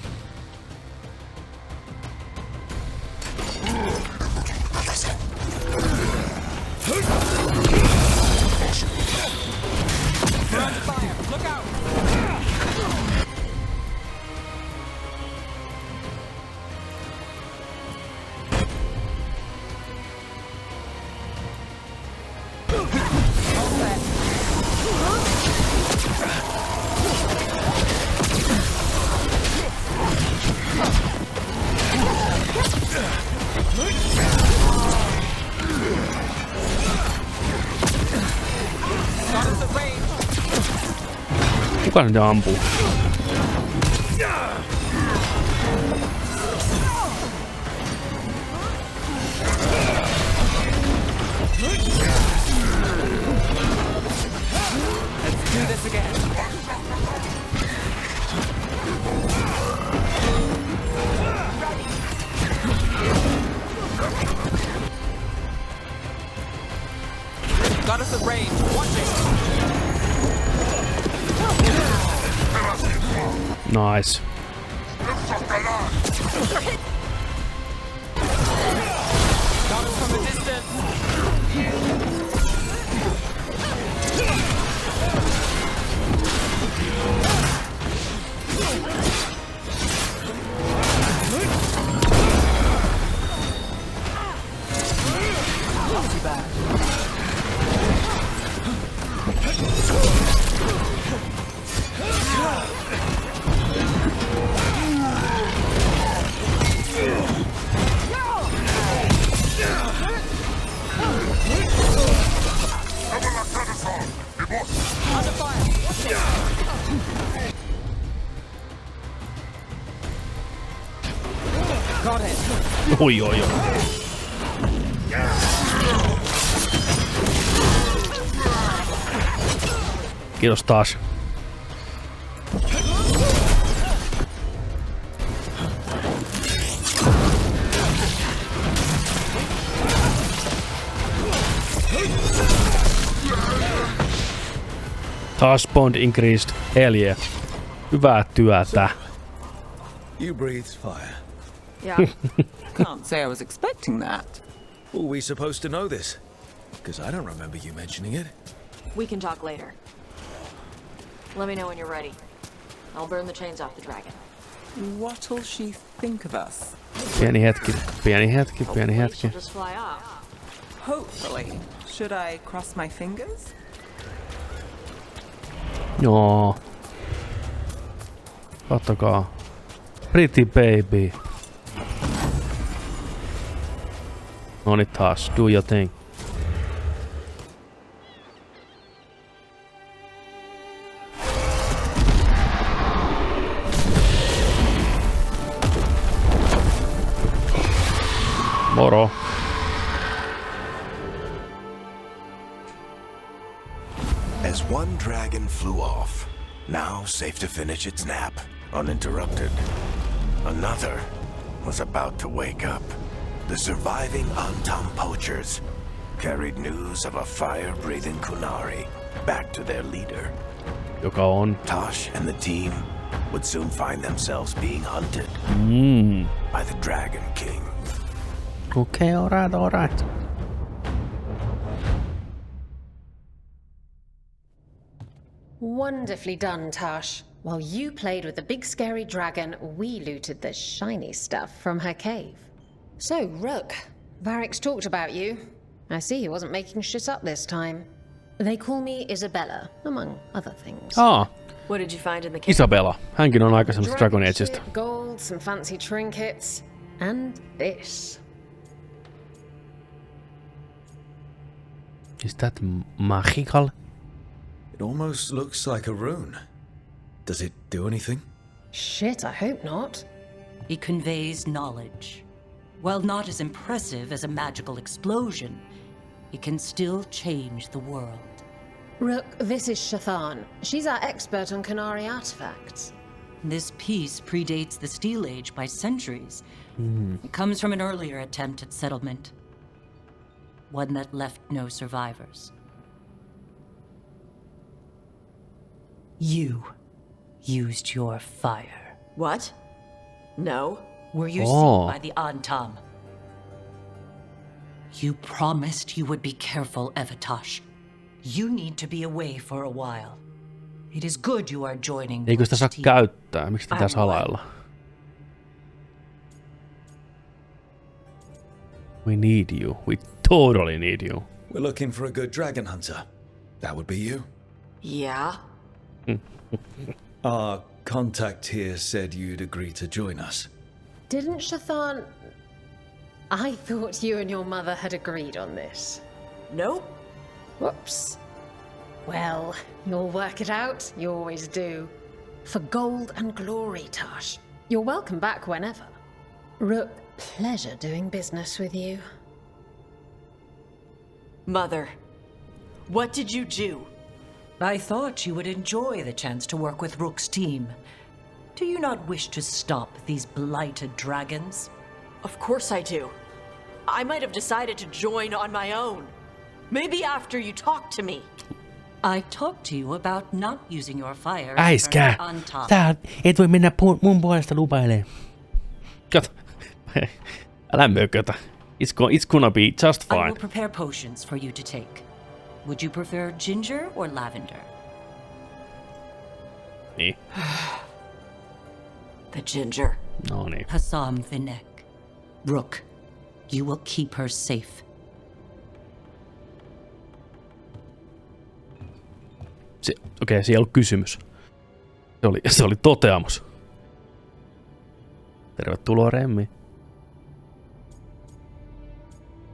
Kuka nyt ampuu? Got us at range. Watch it. Nice. Got us from a distance. Not too bad. Got it. Oi, oi, oi. Kiitos taas. Taas bond increased. Hell yeah. Hyvää työtä. You breathed fire. Yeah. Can't say I was expecting that. Were we supposed to know this? Because I don't remember you mentioning it. We can talk later. Let me know when you're ready. I'll burn the chains off the dragon. What'll she think of us? Pieni hetki, pieni hetki, pieni hetki. She'll just fly off. Hopefully. Should I cross my fingers? Joo. Kattokaa. Pretty baby. Noni taas, do your thing. Moro. As one dragon flew off, now safe to finish its nap, uninterrupted, another was about to wake up. The surviving Antam poachers carried news of a fire-breathing Kunari back to their leader. Joka on. Tosh and the team would soon find themselves being hunted by the Dragon King. Okay, alright, alright. Wonderfully done, Tash. While you played with the big scary dragon, we looted the shiny stuff from her cave. So, Rook, Varric's talked about you. I see he wasn't making shit up this time. They call me Isabella, among other things. What did you find in the cave? Isabella. Hänkin on aika semmoista Dragon Ageista. Gold, some fancy trinkets, and this. Is that magical? It almost looks like a rune. Does it do anything? Shit, I hope not. It conveys knowledge. While not as impressive as a magical explosion, it can still change the world. Rook, this is Shathan. She's our expert on Kanari artifacts. This piece predates the Steel Age by centuries. It comes from an earlier attempt at settlement. One that left no survivors. You used your fire. What? No. Were you seen by the Antam? You promised you would be careful, Evatash. You need to be away for a while. It is good you are joining. Eikö sitä saa käyttää? Miksi tätä salailla? We need you. We totally need you. We're looking for a good dragon hunter. That would be you. Yeah. Our contact here said you'd agree to join us. Didn't Shathan... I thought you and your mother had agreed on this. Nope. Whoops. Well, you'll work it out. You always do. For gold and glory, Tash. You're welcome back whenever. Rook, pleasure doing business with you. Mother, what did you do? I thought you would enjoy the chance to work with Rook's team. Do you not wish to stop these blighted dragons? Of course I do. I might have decided to join on my own. Maybe after you talked to me. I talked to you about not using your fire. Äiskää! Sä et voi mennä mun puolesta lupailemaan. Kato. Älä mökötä. It's gonna be just fine. I will prepare potions for you to take. Would you prefer ginger or lavender? Niin. The ginger. No niin. Hassam Vinek. Rook, you will keep her safe. Okei, se ei ollut kysymys. Se oli toteamus. Tervetuloa, Remmi.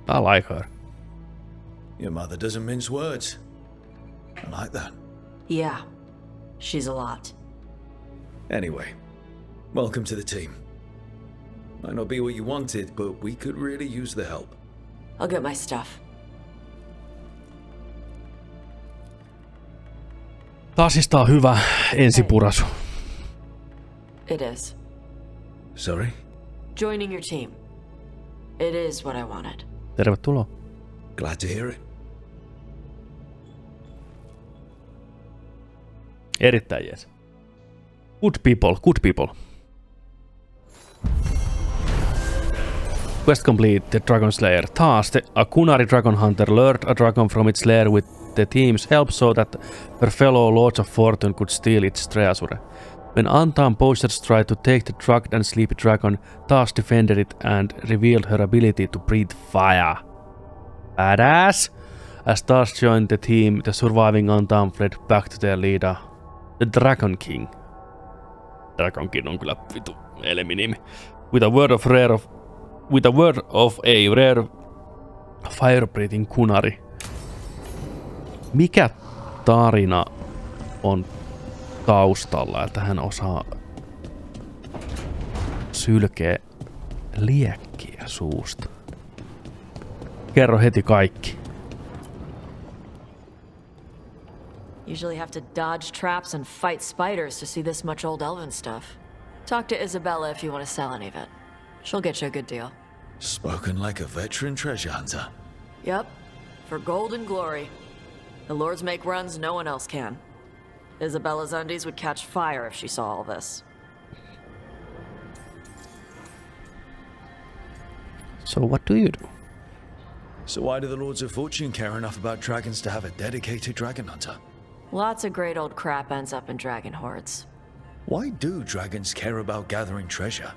I like her. Your mother doesn't mince words. I like that. Yeah, she's a lot. Anyway, welcome to the team. Might not be what you wanted, but we could really use the help. I'll get my stuff. Taasista on hyvä ensipurasu. It is. Sorry? Joining your team. It is what I wanted. Tervetuloa. Glad to hear it. Erittäin jees. Good people, good people. Quest complete, the Dragon Slayer. Task, a Kunari Dragon Hunter lured a dragon from its lair with the team's help so that her fellow Lords of Fortune could steal its treasure. When Antam posters tried to take the drugged and sleepy dragon, Task defended it and revealed her ability to breathe fire. Badass! As Task joined the team, the surviving Antam fled back to their leader, the Dragon King. Dragon King on kyllä vitu eleminimi. With a word of a rare fire-breathing kunari. Mikä tarina on taustalla, että hän osaa sylkeä liekkiä suusta? Kerro heti kaikki. Usually have to dodge traps and fight spiders to see this much old elven stuff. Talk to Isabella if you want to sell any of it. She'll get you a good deal. Spoken like a veteran treasure hunter. Yep, for gold and glory. The lords make runs no one else can. Isabella's undies would catch fire if she saw all this. So what do you do? So why do the Lords of Fortune care enough about dragons to have a dedicated dragon hunter? Lots of great old crap ends up in dragon hordes. Why do dragons care about gathering treasure?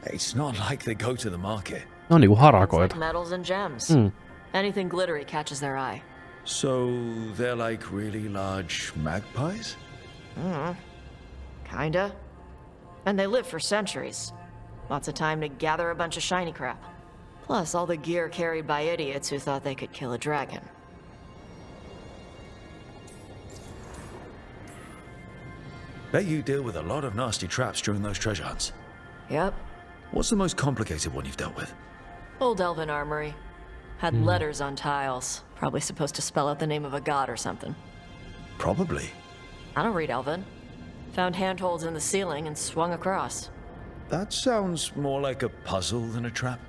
It's not like they go to the market. Ne on niinku harakoita. Like metals and gems. Anything glittery catches their eye. So they're like really large magpies? Kinda. And they live for centuries. Lots of time to gather a bunch of shiny crap. Plus all the gear carried by idiots who thought they could kill a dragon. Bet you deal with a lot of nasty traps during those treasure hunts. Yep. What's the most complicated one you've dealt with? Old elven armory. Had letters on tiles. Probably supposed to spell out the name of a god or something. Probably. I don't read elven. Found handholds in the ceiling and swung across. That sounds more like a puzzle than a trap.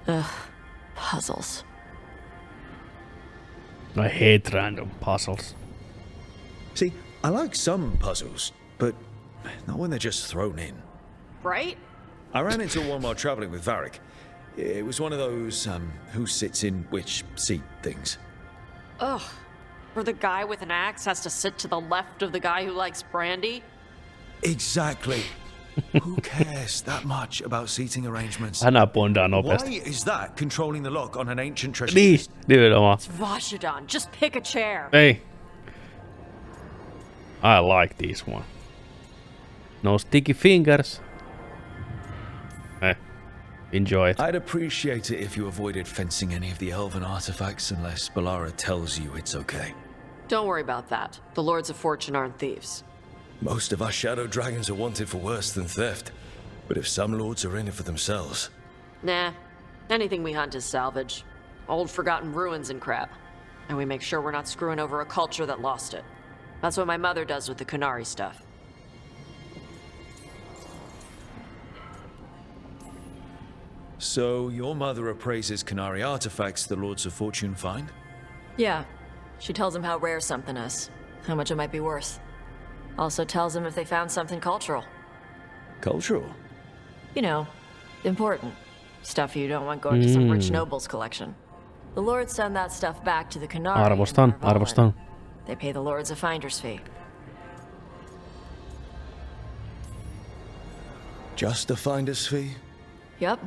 Ugh. Puzzles. I hate random puzzles. See, I like some puzzles, but not when they're just thrown in. Right? I ran into one while traveling with Varric. It was one of those, who sits in which seat things. Ugh. Where the guy with an axe has to sit to the left of the guy who likes brandy? Exactly. Who cares that much about seating arrangements? Hän pondaa nopeasti. Why is that controlling the lock on an ancient treasure? Niin, nimenomaan. It's Vashidon. Just pick a chair. Ei. I like this one. No sticky fingers. Enjoy it. I'd appreciate it if you avoided fencing any of the elven artifacts unless Balara tells you it's okay. Don't worry about that. The Lords of Fortune aren't thieves. Most of our shadow dragons are wanted for worse than theft. But if some lords are in it for themselves... Nah. Anything we hunt is salvage. Old forgotten ruins and crap. And we make sure we're not screwing over a culture that lost it. That's what my mother does with the Kunari stuff. So your mother appraises Kunari artifacts the Lords of Fortune find? Yeah. She tells them how rare something is. How much it might be worth. Also tells them if they found something cultural. Cultural? You know, important. Stuff you don't want going to some rich noble's collection. The lords send that stuff back to the Kunari. Arvostan. They pay the lords a finder's fee. Just a finder's fee? Yep.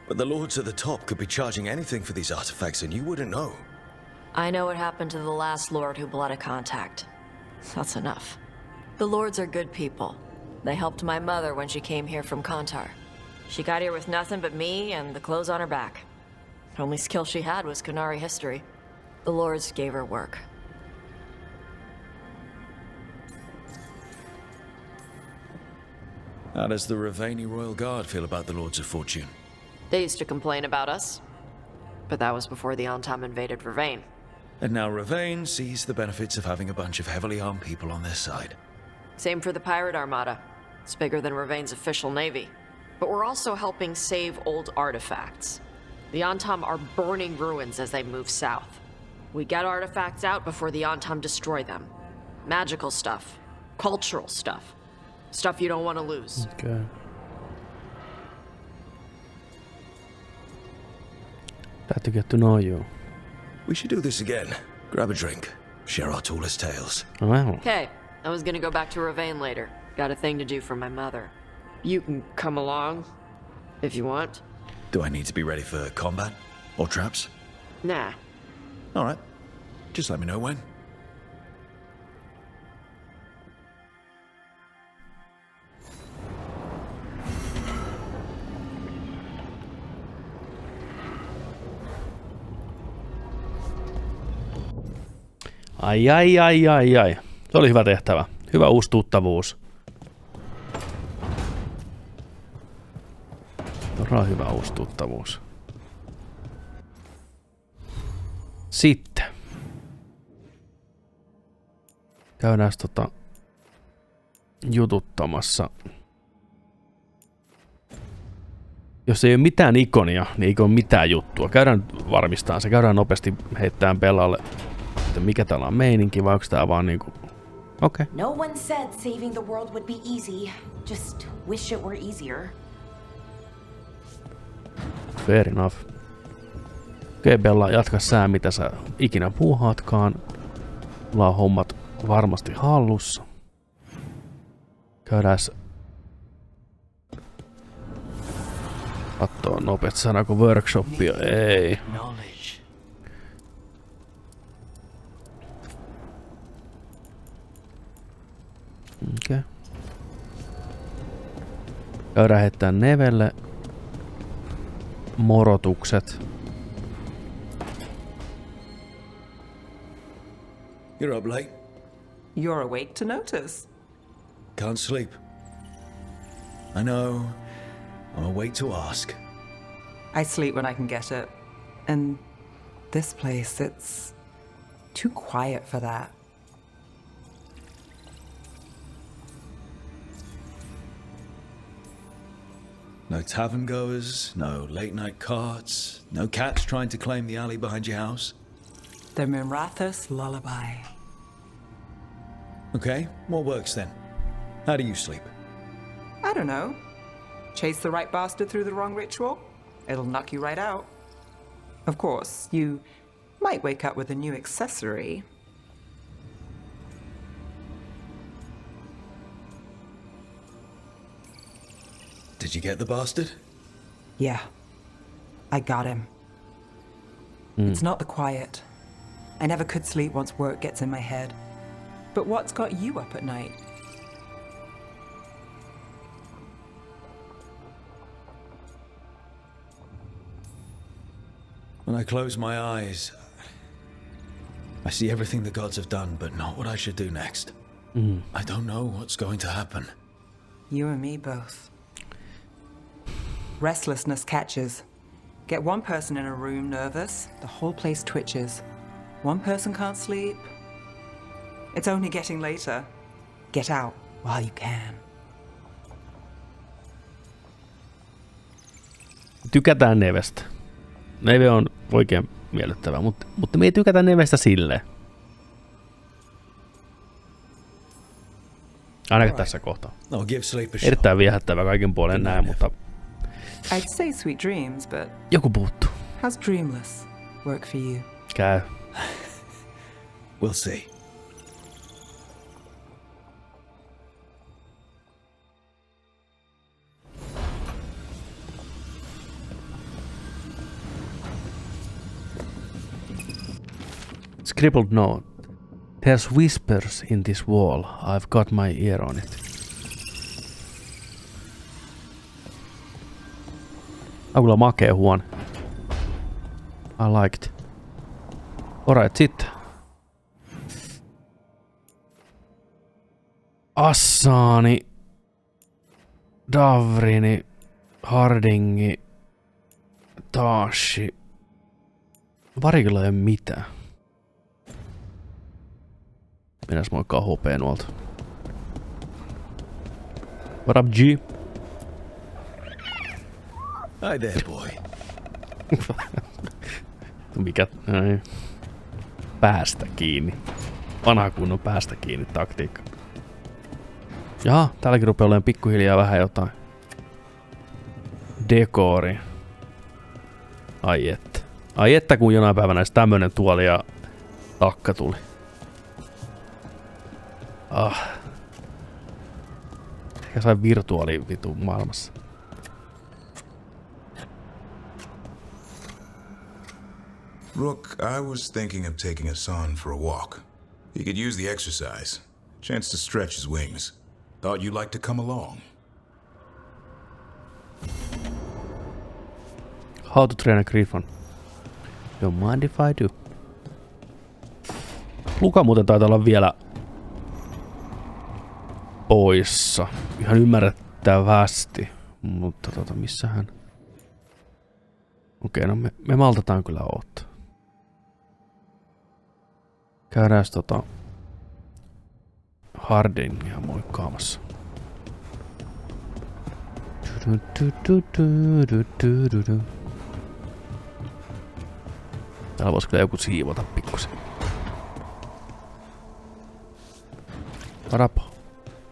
But the lords at the top could be charging anything for these artifacts and you wouldn't know. I know what happened to the last lord who blooded contact. That's enough. The lords are good people. They helped my mother when she came here from Kantar. She got here with nothing but me and the clothes on her back. The only skill she had was Kunari history. The lords gave her work. How does the Ravani Royal Guard feel about the Lords of Fortune? They used to complain about us. But that was before the Antam invaded Vervain. And now Ravane sees the benefits of having a bunch of heavily armed people on their side. Same for the pirate armada. It's bigger than Ravain's official navy. But we're also helping save old artifacts. The Antam are burning ruins as they move south. We get artifacts out before the Antam destroy them. Magical stuff. Cultural stuff. Stuff you don't want to lose. Okay. Glad to get to know you. We should do this again. Grab a drink. Share our tallest tales. Wow. Okay, I was gonna go back to Ravain later. Got a thing to do for my mother. You can come along, if you want. Do I need to be ready for combat? Or traps? Nah. Alright. Just let me know when. Ai. Se oli hyvä tehtävä. Hyvä uusi tuttavuus. Todella hyvä uusi tuttavuus. Sitten. Käydään jututtamassa. Jos ei ole mitään ikonia, niin ei ole mitään juttua. Käydään varmistaan se. Käydään nopeasti heittämään Bellalle, että mikä täällä on meininki, vai onko tää vaan niinku... Okei. No one said saving the world would be easy. Just wish it were easier. Fair enough. Okei, Bella, jatka sä mitä sä ikinä puuhaatkaan. Mulla on varmasti hallussa. Käydään kattoo nopeasti, saadaanko workshopia? Ei. Okei. Käydään heittää Nevelle morotukset. You're up late. You're awake to notice. Can't sleep. I know. I'm awake to ask. I sleep when I can get it. And this place, it's too quiet for that. No tavern goers, no late night carts, no cats trying to claim the alley behind your house. The Minrathous lullaby. Okay, what works then? How do you sleep? I don't know. Chase the right bastard through the wrong ritual? It'll knock you right out. Of course, you might wake up with a new accessory. Did you get the bastard? Yeah, I got him. It's not the quiet. I never could sleep once work gets in my head. But what's got you up at night? When I close my eyes, I see everything the gods have done, but not what I should do next. I don't know what's going to happen. You and me both. Restlessness catches. Get one person in a room nervous, the whole place twitches. One person can't sleep. It's only getting later. Get out while you can. Tykätään Nevestä. Neve on oikein miellyttävä, mutta me ei tykätä Nevestä silleen. Ainakin tässä kohtaa. Erittäin viehättävä kaiken puolen näin, mutta I'd say sweet dreams, but joku puuttuu. How's dreamless work for you? Käy. We'll see. Scribbled note. There's whispers in this wall. I've got my ear on it. On kyllä makea huone. I liked. Alright, sitten. Assaani. Davrini. Hardingi. Tashi. Varikolla ei ole mitään. Mennäs moikkaa HP nuolta. What up, G? Hi there, boy. Mikä? Ei. Päästä kiinni. Vanha kunnon päästä kiinni taktiikka. Jaha, täälläkin rupeaa olemaan pikkuhiljaa vähän jotain dekori. Ai että. Ai että kun jonain päivänä edes tämmönen tuoli ja takka tuli. Ehkä sain virtuaali vitu maailmassa. Rook, I was thinking of taking Hassan for a walk. He could use the exercise. Chance to stretch his wings. Thought you'd like to come along. How to train a griffon. Don't mind if I do. Luka muuten taitaa olla vielä poissa. Ihan ymmärrettävästi. Mutta missähän? Okei, no me maltetaan kyllä odottaa. Käydään Hardingia moikkaamassa. Täällä voisi kyllä joku siivota pikkusen. Parapo.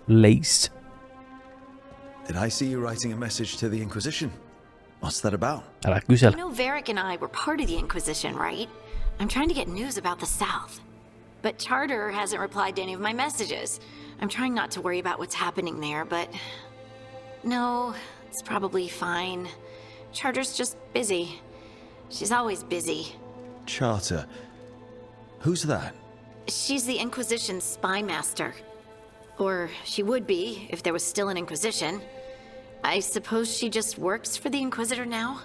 Lace. Did I see you writing a message to the Inquisition? What's that about? Älä kysellä. You know Varric and I were part of the Inquisition, right? I'm trying to get news about the South. but Charter hasn't replied to any of my messages. I'm trying not to worry about what's happening there, but... No, it's probably fine. Charter's just busy. She's always busy. Charter? Who's that? She's the Inquisition's spy master. Or she would be, if there was still an Inquisition. I suppose she just works for the Inquisitor now?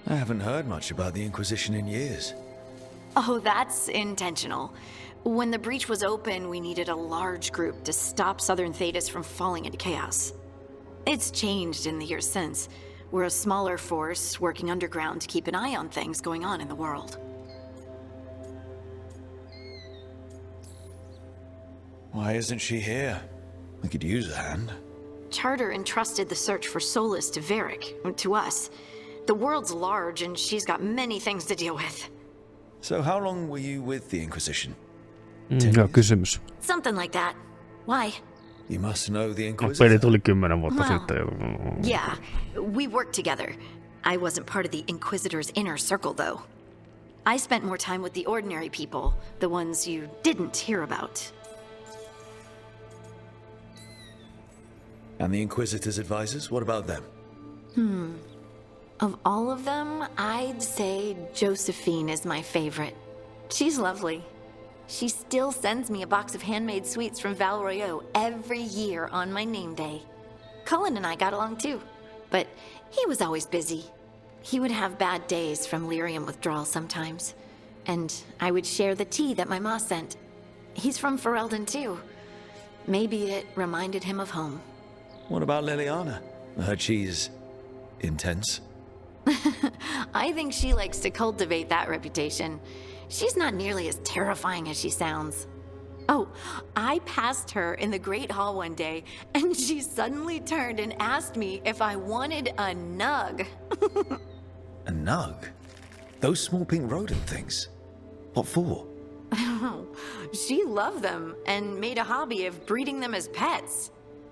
I haven't heard much about the Inquisition in years. Oh, that's intentional. When the breach was open, we needed a large group to stop Southern Thedas from falling into chaos. It's changed in the years since. We're a smaller force working underground to keep an eye on things going on in the world. Why isn't she here? We could use a hand. Charter entrusted the search for Solus to Varric, to us. The world's large and she's got many things to deal with. So how long were you with the Inquisition? Hyvä kysymys. Something like that. Why? You must know the Peli Inquisitor. tuli 10 vuotta sitten. Yeah, we worked together. I wasn't part of the Inquisitor's inner circle, though. I spent more time with the ordinary people, the ones you didn't hear about. And the Inquisitor's advisors, what about them? Of all of them, I'd say Josephine is my favorite. She's lovely. She still sends me a box of handmade sweets from Val Royeaux every year on my name day. Cullen and I got along too, but he was always busy. He would have bad days from lyrium withdrawal sometimes, and I would share the tea that my ma sent. He's from Ferelden too. Maybe it reminded him of home. What about Liliana? I heard she's intense. I think she likes to cultivate that reputation. She's not nearly as terrifying as she sounds. Oh, I passed her in the Great Hall one day, and she suddenly turned and asked me if I wanted a nug. A nug? Those small pink rodent things? What for? She loved them and made a hobby of breeding them as pets.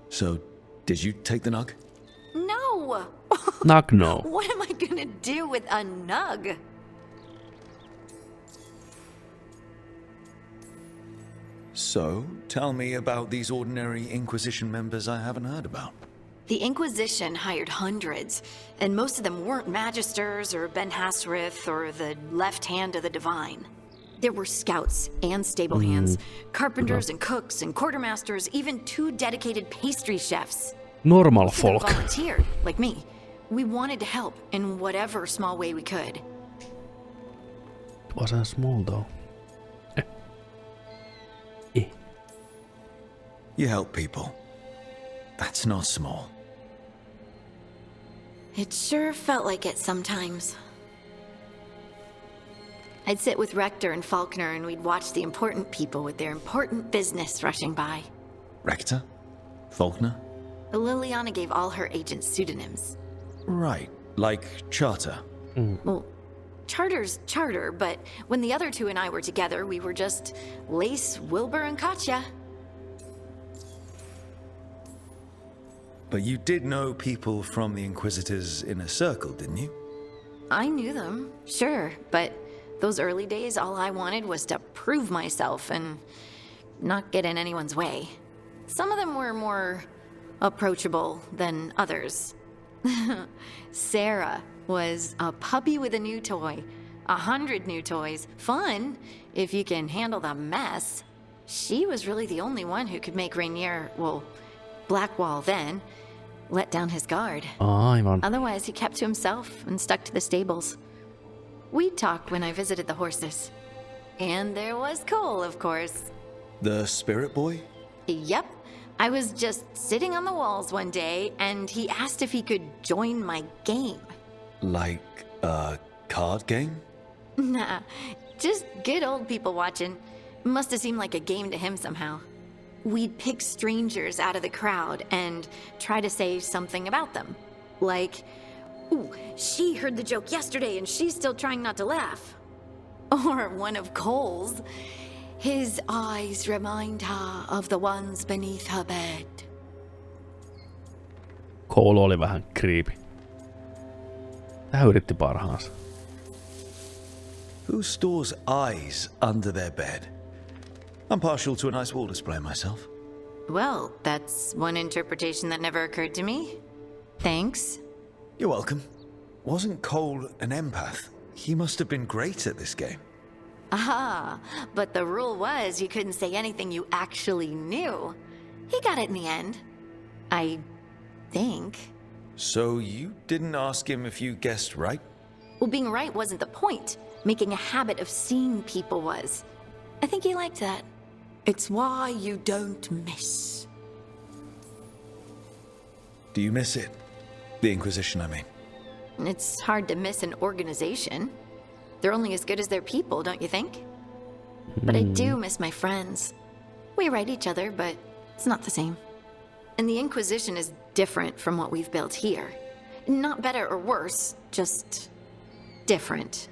So, did you take the nug? No! Nug no. What am I gonna do with a nug? So, tell me about these ordinary Inquisition members I haven't heard about. The Inquisition hired hundreds, and most of them weren't Magisters or Ben Hasrith or the left hand of the Divine. There were scouts and stable hands, carpenters and cooks and quartermasters, even 2 dedicated pastry chefs. Normal Most of them folk. volunteered, like me. We wanted to help in whatever small way we could. It wasn't small though. You help people. That's not small. It sure felt like it sometimes. I'd sit with Rector and Faulkner and we'd watch the important people with their important business rushing by. Rector? Faulkner? Liliana gave all her agents pseudonyms. Right, like Charter. Well, Charter's Charter, but when the other 2 and I were together, we were just Lace, Wilbur, and Katja. But you did know people from the Inquisitor's inner circle, didn't you? I knew them, sure, but those early days, all I wanted was to prove myself and not get in anyone's way. Some of them were more approachable than others. Sarah was a puppy with a new toy. 100 new toys. Fun, if you can handle the mess. She was really the only one who could make Rainier, well, Blackwall then, let down his guard. Aivan. Otherwise, he kept to himself and stuck to the stables. We talked when I visited the horses. And there was Cole, of course. The spirit boy? Yep. I was just sitting on the walls one day, and he asked if he could join my game. Like a card game? Nah, just good old people watching. Must have seemed like a game to him somehow. We'd pick strangers out of the crowd and try to say something about them. Like, ooh, she heard the joke yesterday and she's still trying not to laugh. Or one of Cole's. His eyes remind her of the ones beneath her bed. Cole oli vähän creepy. Hän yritti parhaansa. Who stores eyes under their bed? I'm partial to a nice wall display myself. Well, that's one interpretation that never occurred to me. Thanks. You're welcome. Wasn't Cole an empath? He must have been great at this game. Ah, but the rule was you couldn't say anything you actually knew. He got it in the end. I think. So you didn't ask him if you guessed right? Well, being right wasn't the point. Making a habit of seeing people was. I think he liked that. It's why you don't miss. Do you miss it? The Inquisition, I mean. It's hard to miss an organization. They're only as good as their people, don't you think? But I do miss my friends. We write each other, but it's not the same. And the Inquisition is different from what we've built here. Not better or worse, just different.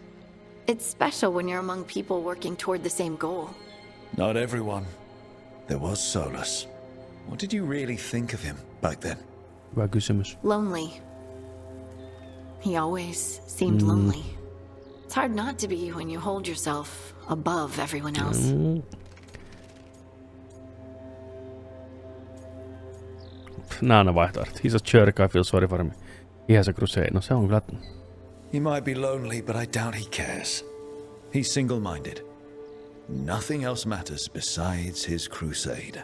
It's special when you're among people working toward the same goal. Not everyone. There was Solus. What did you really think of him back then? Hyvä kysymys. Lonely. He always seemed lonely. It's hard not to be when you hold yourself above everyone else. Nämä on vaihtoehdot. He's a jerk, I feel sorry for him. He has a crusade. No se on kyllä... He might be lonely, but I doubt he cares. He's single-minded. Nothing else matters besides his crusade.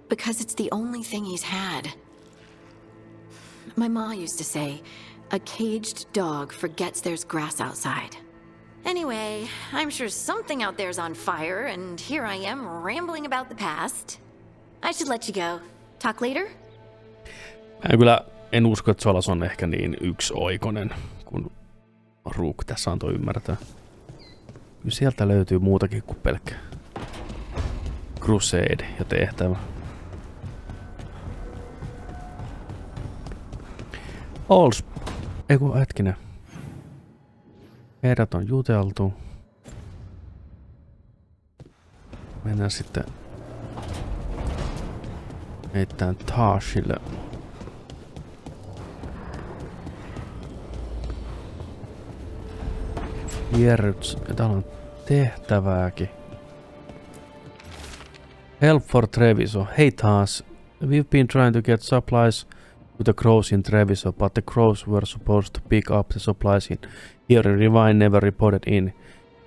Because it's the only thing he's had. My ma used to say, a caged dog forgets there's grass outside. Anyway, I'm sure something out there's on fire, and here I am rambling about the past. I should let you go. Talk later? En usko, että Solas on ehkä niin yksioikoinen, kun Rook tässä antoi ymmärtää. Kyllä sieltä löytyy muutakin kuin pelkkä crusade ja tehtävä. Eiku hetkinen. Heidät on juteltu. Mennään sitten heittämään Tashille. Jerryts. Täällä on tehtävääkin. Help for Treviso. Hey Tash. We've been trying to get supplies to the crows in Treviso, but the crows were supposed to pick up the supplies in here and Revine never reported in.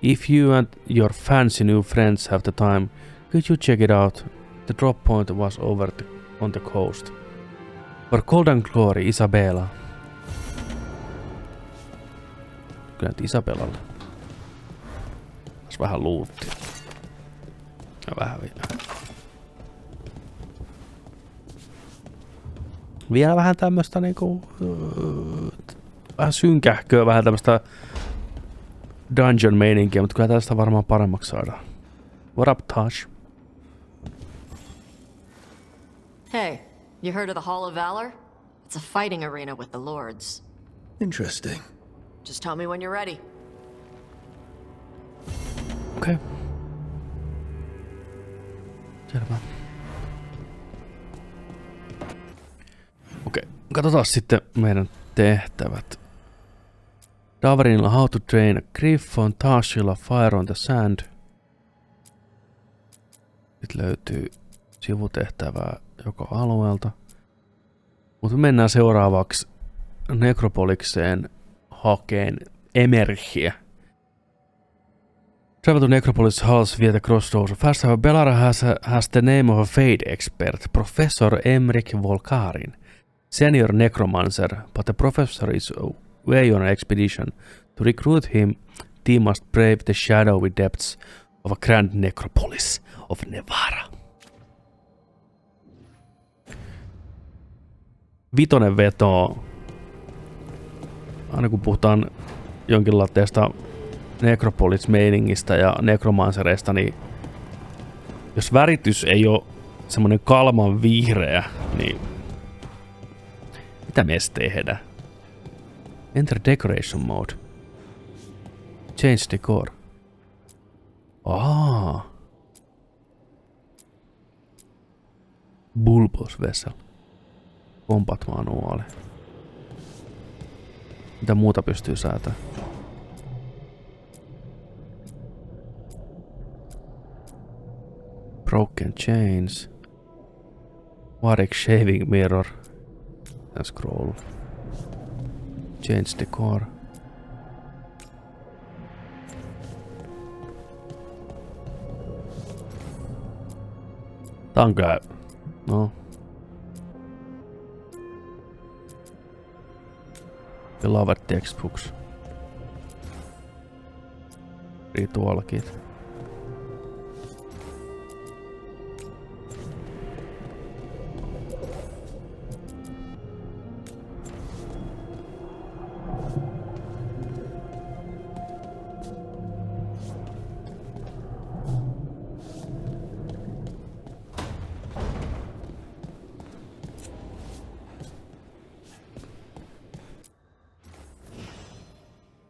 If you and your fancy new friends have the time, could you check it out? The drop point was over on the coast. For Golden Glory, Isabella. Kyllä nyt Isabellalle. Tässä vähän luuttia. Ja vähän vielä vähän tämmöstä niinku... vähän synkähköä, vähän tämmöstä dungeon-meininkiä, mutta kyllä tästä varmaan paremmaksi saadaan. What up, Tash? Hey, you heard of the Hall of Valor? It's a fighting arena with the lords. Interesting. Just tell me when you're ready. Okay. Selvä. Okei, katsotaan sitten meidän tehtävät. Daverinilla How to Train a Griffon, Tashilla Fire on the Sand. Sitten löytyy sivutehtävää joka alueelta. Mutta mennään seuraavaksi Necropolikseen hakeen Emerhiä. Travel to Necropolis halls via the crossroads. First, Bellara has the name of a fate expert, Professor Emmerich Volkarin, senior necromancer, but the professor is away on an expedition. To recruit him, team must brave the shadowy depths of a grand necropolis of Nevara. Vitonen vetoo. Aina kun puhutaan jonkinlaista Necropolis-meiningistä ja Necromancereista, niin jos väritys ei ole semmonen kalman vihreä, niin mitä me edes tehdään? Enter decoration mode. Change decor. Bulbous vessel. Combat manuaali. Mitä muuta pystyy säätämään? Broken chains. Warwick shaving mirror. Ja scroll. Change decor. Tää on kyllä... No. Beloved textbooks. Ritualkit.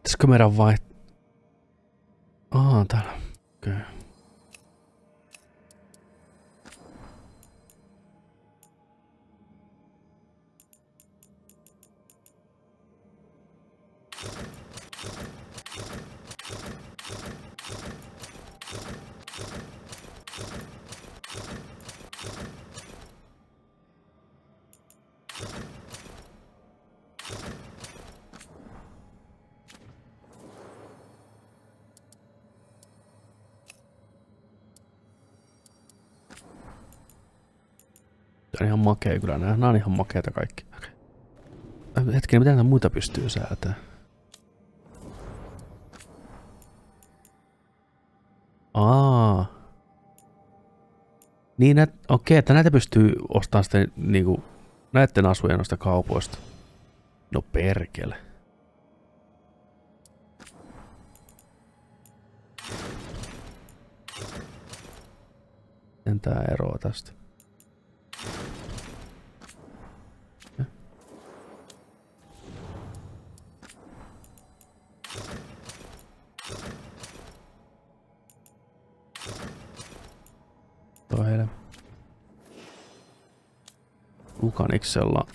Pitäisikö meidän vaihtaa? Täällä. Okei. Okay. Tää on ihan makea kyllä. Nää on ihan makeita kaikki. Hetkinen, mitä näitä muita pystyy säätämään? Niin, okei, että näitä pystyy ostamaan sitten niinku näitten asujen noista kaupoista. No perkele. Miten tää eroaa tästä? Toinen. Lukaniksella.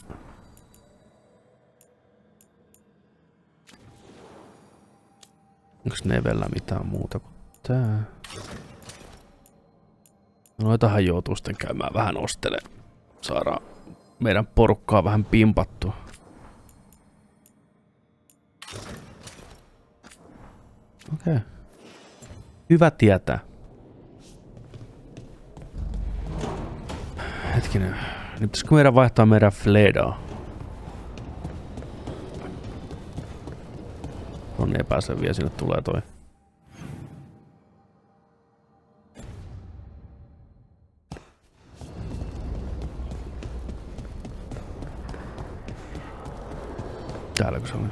Onks Nevellä mitään muuta kuin tää? Noitahan joutuu sitten käymään vähän ostelemaan. Saadaan meidän porukkaa vähän pimpattua. Okei. Hyvä tietää. Hetkinen. Nyt pitäisikö meidän vaihtaa meidän Fledaa? On epäselviä, sinne tulee toi. Täälläkö se oli?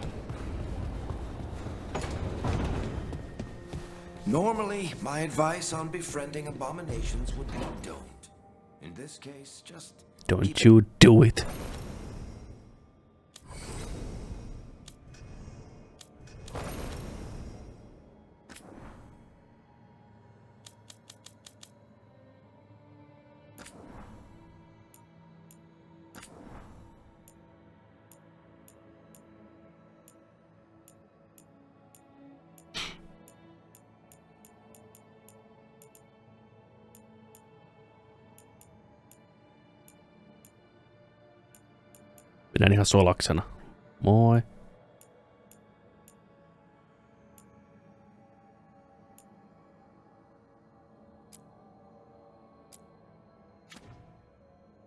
Normally, my advice on befriending abominations would be don't. In this case, just don't you do it. Mennään ihan solaksena. Moi.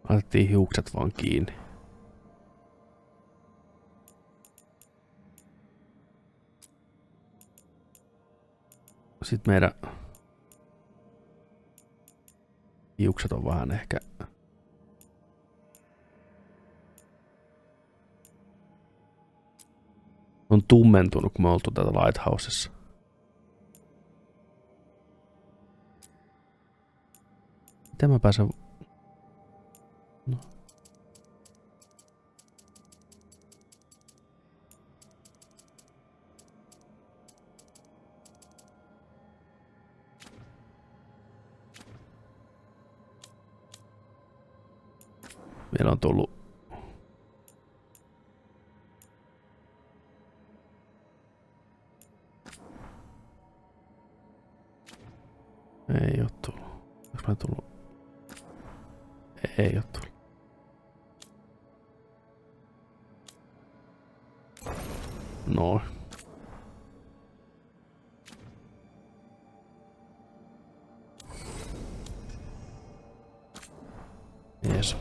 Laitettiin hiukset vaan kiinni. Sitten meidän hiukset on vähän ehkä on tummentunut, kun me oltu tätä Lighthousessa. Miten mä pääsen? No. Meillä on tullut ei oo tullut. Onks mä tullut? Ei oo tullut. No. Jees.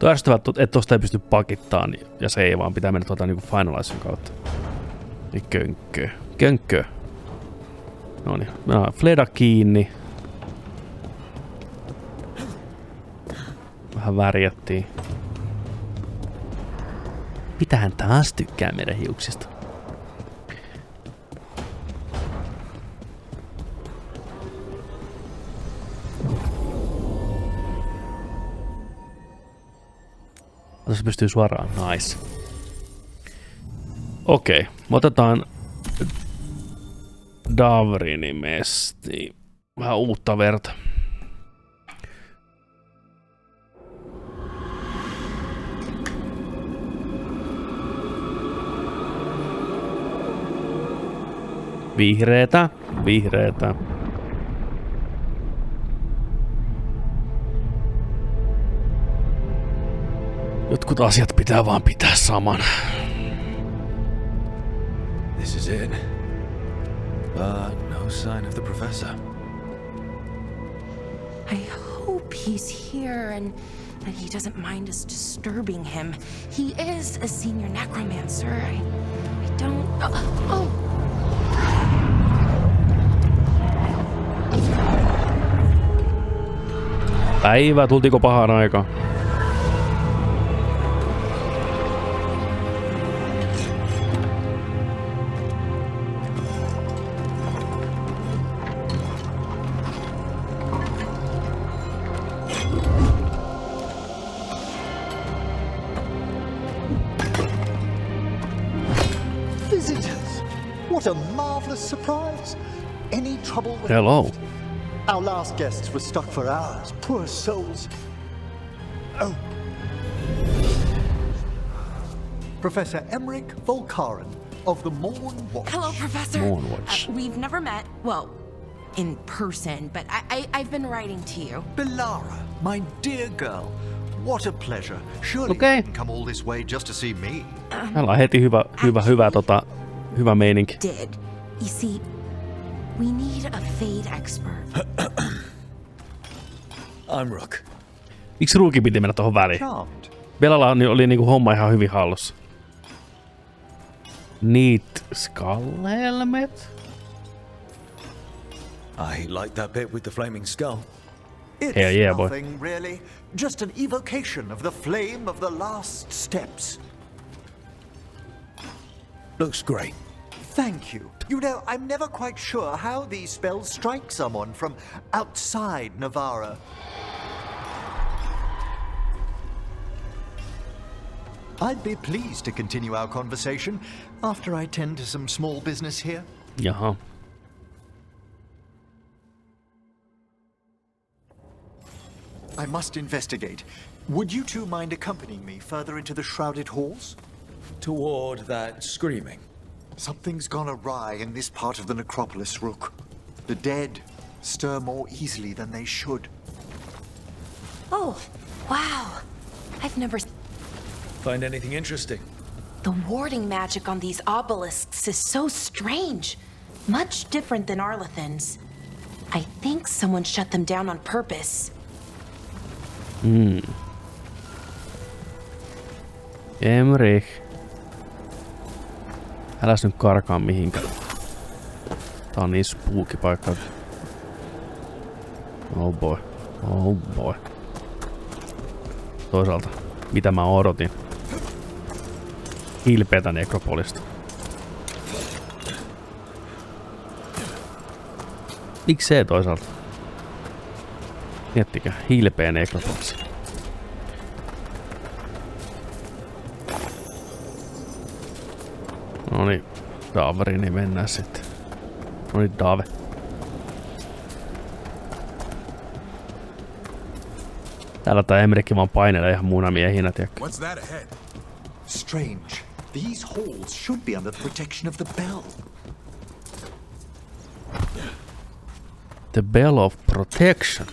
Tuo ärsyttävää, että tosta ei pysty pakittaan ja se ei vaan pitää mennä niinku finalizin kautta. Niin könkkö. Könkkö. Noniin. Fleda kiinni. Vähän värjättiin. Mitähän taas tykkää meidän hiuksista? Tässä pystyy suoraan. Nice. Okei. Me otetaan Davrinimesti. Vähän uutta verta. Vihreetä. Vihreetä. Jotkut asiat pitää vaan pitää saman. This is it. No sign of the professor. I hope he's here and that he doesn't mind us disturbing him. He is a senior necromancer. I don't... Oh! Päivä, tultiinko pahaan aikaan? Visitors! What a marvelous surprise! Any trouble with Hello. Our last guests were stuck for hours. Poor souls. Oh. Professor Emmerich Volkaren of the Morn Watch. Hello, Professor. Morn Watch. We've never met. Well, in person, but I've been writing to you. Belara, my dear girl. What a pleasure. Surely you didn't come all this way just to see me. Täällä on heti hyvä meininki. Did. You see, we need a fade expert. I'm Rook. Miksi Rookin piti mennä tohon väliin? Belalla oli niinku homma ihan hyvin hallussa. Neat skull helmet? I like that bit with the flaming skull. It's Hell yeah, boy. nothing really. Just an evocation of the flame of the last steps. Looks great. Thank you. You know, I'm never quite sure how these spells strike someone from outside Navarra. I'd be pleased to continue our conversation after I tend to some small business here. Jaha. I must investigate. Would you two mind accompanying me further into the shrouded halls? Toward that screaming. Something's gone awry in this part of the necropolis, Rook. The dead stir more easily than they should. Oh, wow. I've never... Find anything interesting? The warding magic on these obelisks is so strange. Much different than Arlethan's. I think someone shut them down on purpose. Emmerich. Äläs nyt karkaa mihinkään. Tää on niin spooky paikka. Oh boy. Oh boy. Toisaalta, mitä mä odotin. Hilpeätä nekropolista. Miksei toisaalta? Miettikää, hilpeä nekropolis. Noniin, Daveriin niin mennään sitten. Noniin, Dave. Täällä tää Emmerich vaan painelee ihan munamiehinä, tiedätkö? What's that ahead? Strange. These halls should be under the protection of the bell. The Bell of Protection.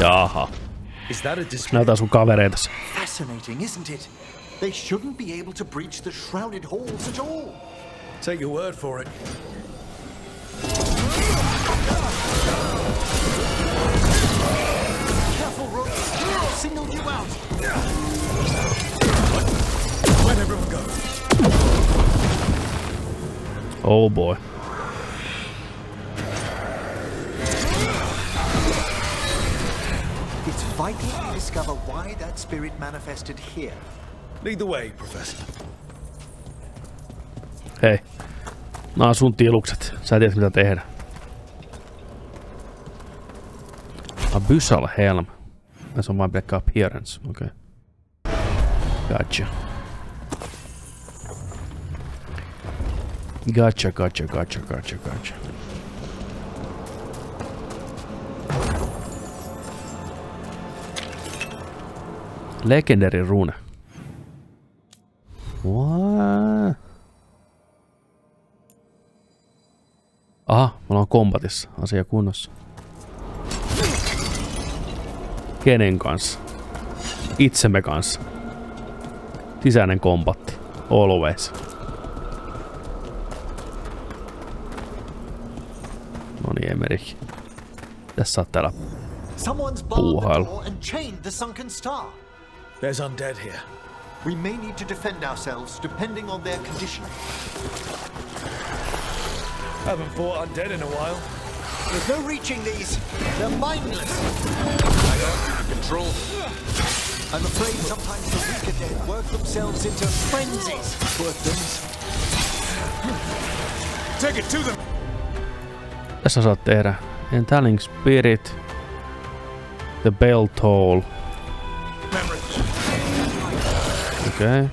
Jaha. Näytää sun kavereitas. Fascinating, isn't it? They shouldn't be able to breach the shrouded halls at all. Take your word for it. Careful, Rook. Singled you out. Let everyone go. Oh boy. It's vital to discover why that spirit manifested here. Lead the way, Professor. Hei. Nää on sun tilukset. Sä tiedät mitä tehdä. Abyssal helm. Se on vain pelkkä appearance. Okei. Gotcha. Gotcha. Legendary rune. What? Aha, me ollaan kombatissa. Asia kunnossa. Kenen kanssa? Itsemme kanssa. Sisäinen kombatti. Always. Noniin, Emerich. Tässä saat täällä puuhailu. There's undead here. We may need to defend ourselves depending on their condition. Haven't fought undead in a while. There's no reaching these. They're mindless. I got control. I'm afraid sometimes the weaker dead work themselves into frenzies. Poor things. Take it to them. Tässä saat tehdä Entailing Spirit, The Bell Toll. Okei.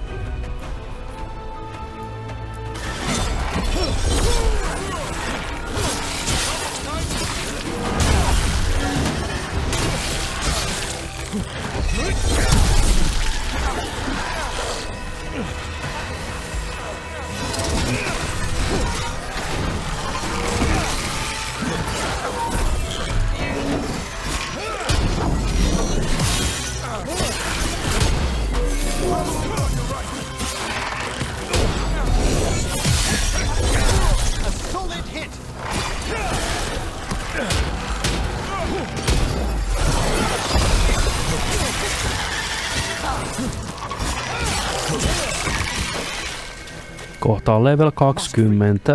Kohta on level 20.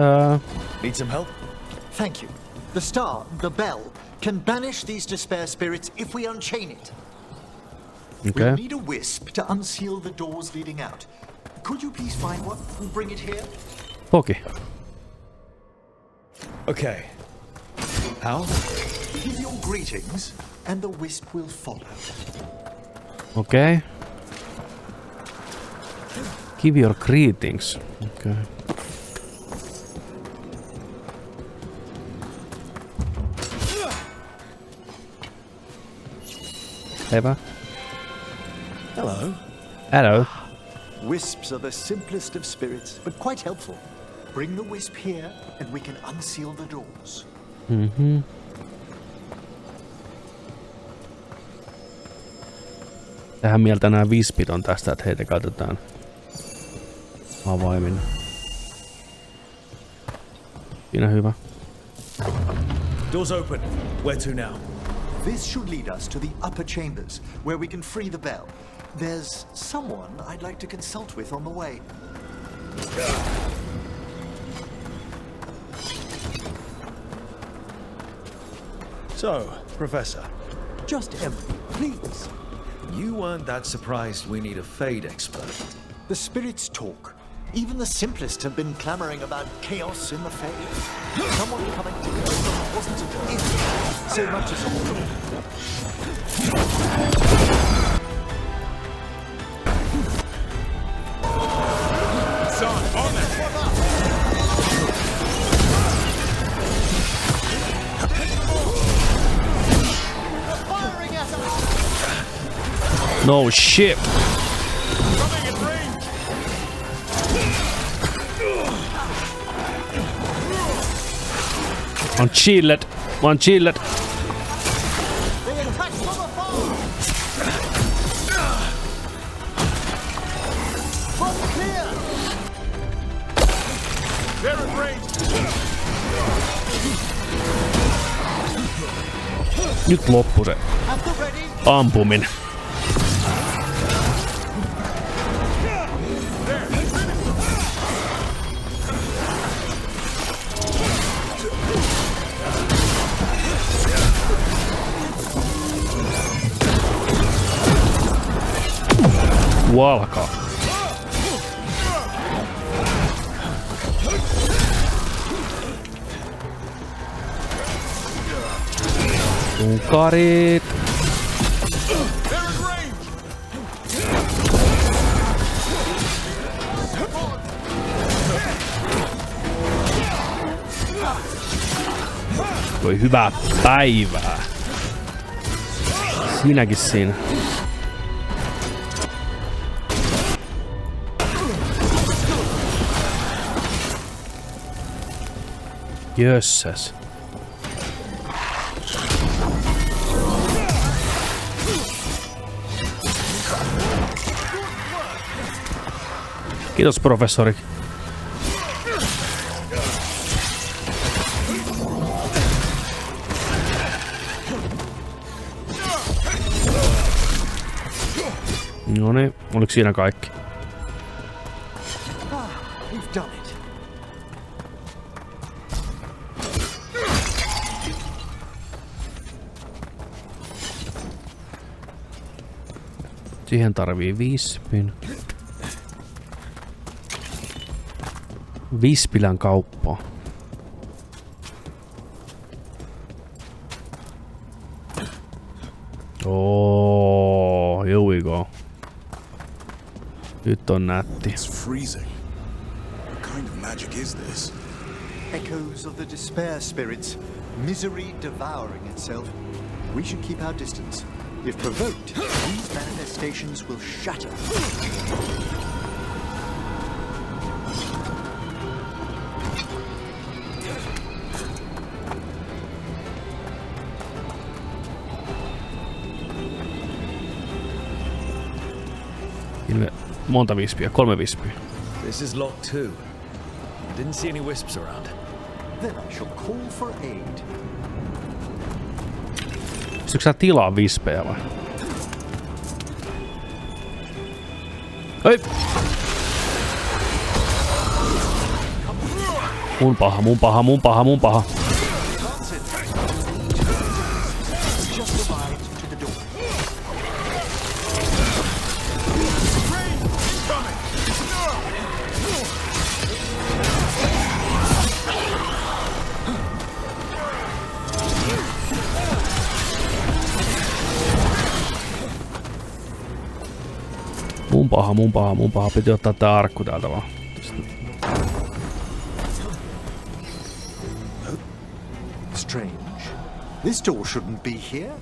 Need some help? Thank you. The star, the bell, can banish these despair spirits if we unchain it. Okay. We'll need a wisp to unseal the doors leading out. Could you please find one and bring it here? Toki. Okay. How? Give your greetings, and the wisp will follow. Okay. Give your greetings. Okay. Eva. Hello. Hello. Wisps are the simplest of spirits, but quite helpful. Bring the wisp here, and we can unseal the doors. Mhm. Tähän mieltä nämä wispit on tästä, että heitä käytetään avaimin. Siinä hyvä. Doors open. Where to now? This should lead us to the upper chambers, where we can free the bell. There's someone I'd like to consult with on the way. So, Professor. Just Emily, please. You weren't that surprised we need a Fade expert. The spirits talk. Even the simplest have been clamoring about chaos in the Fade. Someone coming to them wasn't an idiot so much as a fool. No shit. I'm chilled. They attack from Nyt loppu se ampuminen. Alkaa. Tunkarit. Voi hyvää päivää. Sinäkin siinä. Jössäs. Kiitos professori. No niin, oliko siinä kaikki? We've done it. Siihen tarvii vispin. Vispilän kauppa. Oh, here we go. Nyt on nätti. It's freezing. What kind of magic is this? Echoes of the despair spirits, misery devouring itself. We should keep our distance. If provoked, these manifestations will shatter. Monta vispiä, 3 vispiä. This is locked too. Didn't see any wisps around. Then I shall call for aid. Pystytkö sä tilaa vispejä vai? Hei! Mun paha, mun paha, mun paha, mun paha. Mun paha. Piti ottaa tää arkku täältä vaan. Strange. This door shouldn't be here.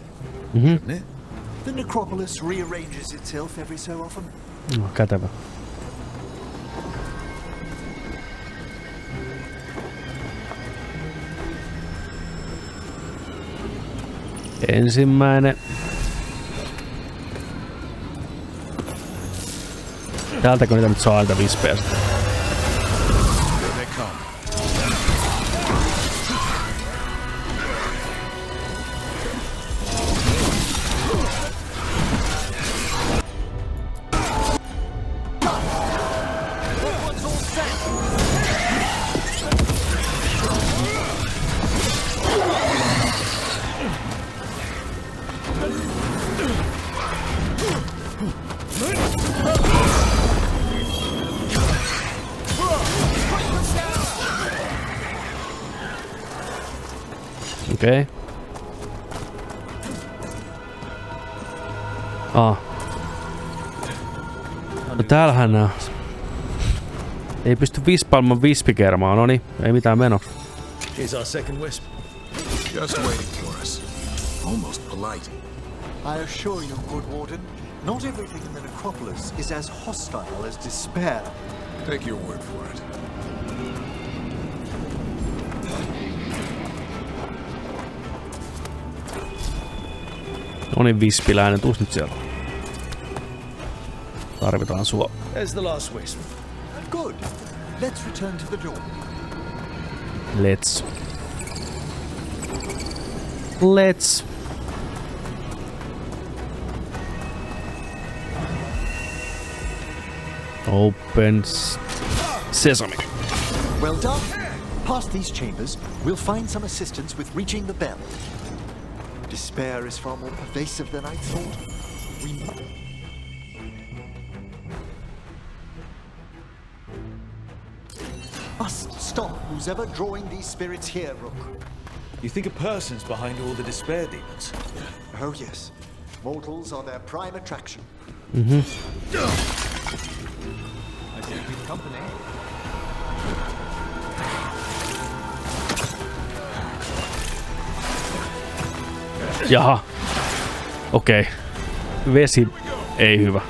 The necropolis rearranges itself every so often. No, kätevä. Ensimmäinen. Täältäkö niitä nyt saa niitä vispejä sitten? Okei. No täällähän nää. Ei pysty vispaamaan vispikermaa, noni. Ei mitään menoksi. Here's our second wisp. Just waiting for us. Almost polite. I assure you, good warden, not everything in the necropolis is as hostile as despair. Take your word for it. No niin, vispiläinen, tuus nyt siellä. Tarvitaan sua. There's the last wisp. Good. Let's return to the door. Let's. Open sesame. Well done. Past these chambers, we'll find some assistance with reaching the bell. Despair is far more pervasive than I thought. Must stop who's ever drawing these spirits here, Rook. You think a person's behind all the despair demons? Oh yes. Mortals are their prime attraction. Mm-hmm. I think we've company. Jaha. Okei. Vesi ei hyvä.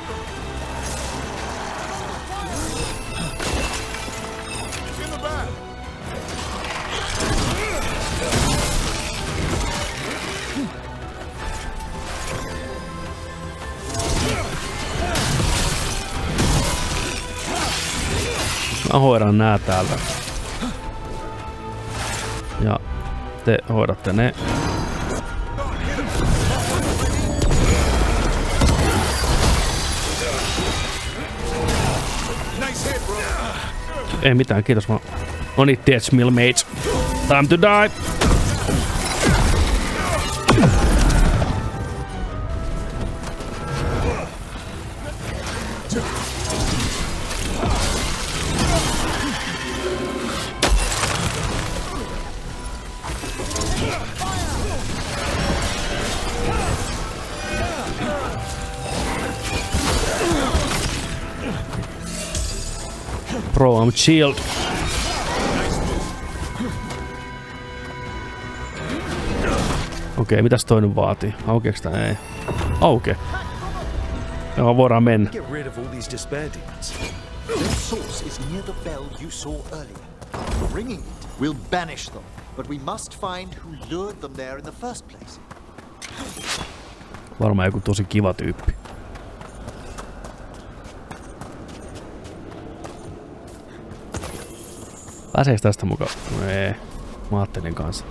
Mä hoidan nää täältä. Ja te hoidatte ne. Ei mitään, kiitos vaan. On it dead, Mill mates. Time to die! Bro, I'm chilled. Okei, mitäs toinen vaatii? Aukeeks tää? Ei. Auke. Joo, voidaan mennä. Get rid of all these despair demons. Their source is near the bell you saw earlier. Ringing it will banish them, but we must find who lured them there in the first place. Varmaan joku tosi kiva tyyppi. Pääseekö tästä mukaan? No ei. Mä ajattelin kanssa.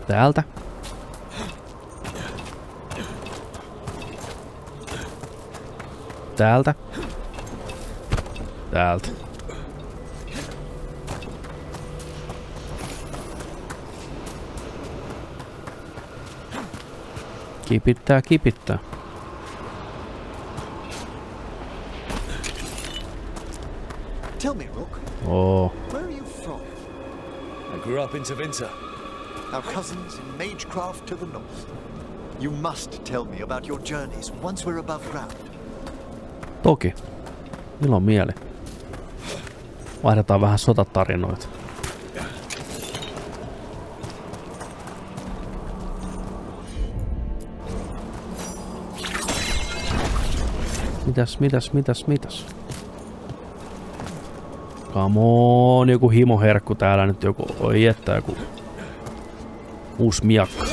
Täältä. Täältä. Täältä. Kipittää. Tell me, Rook. Oh. Where are you from? I grew up in Tevinter. Our cousins in magecraft to the north. You must tell me about your journeys once we're above ground. Toki. Ilon mieli. Vaihdetaan vähän sotatarinoita. Mitäs? Come on, joku himoherkku täällä nyt, joku, oi että joku uusi miakka.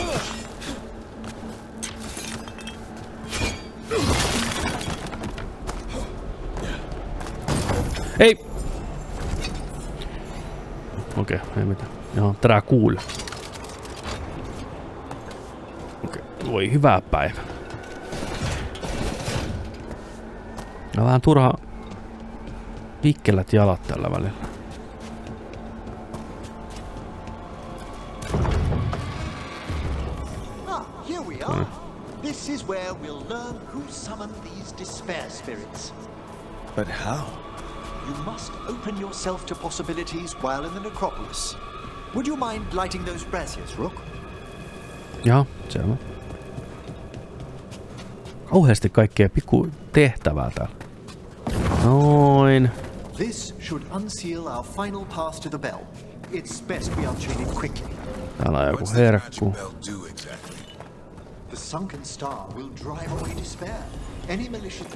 Ei! Okei, ei mitään. Joo, tää cool. Okei, voi hyvää päivää. Ja vähän turha pikkelät jalat tällä välillä. Here we are. This is where we'll learn who summoned these despair spirits. But how? You must open yourself to possibilities while in the necropolis. Would you mind lighting those braziers, Rook? Joo, selvä. Kauheasti kaikkea pikku tehtävää täällä. Noin. This should unseal our final path to the bell. It's best we unchain it quickly. Täällä on joku herkku. The sunken star will drive away despair. Any malicious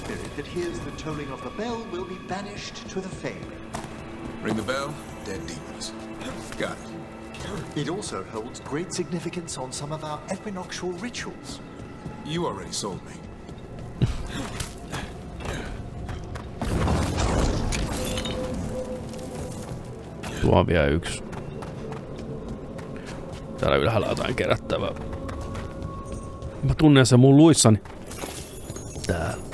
spirit that hears the tolling of the bell will be banished to the Fade. Ring the bell, dead demons. Got it. It also holds great significance on some of our equinoctial rituals. You already sold me. Tuo on vielä yksi. Täällä ylhäällä jotain kerättävää. Mä tunnen sen mun luissani. Täällä.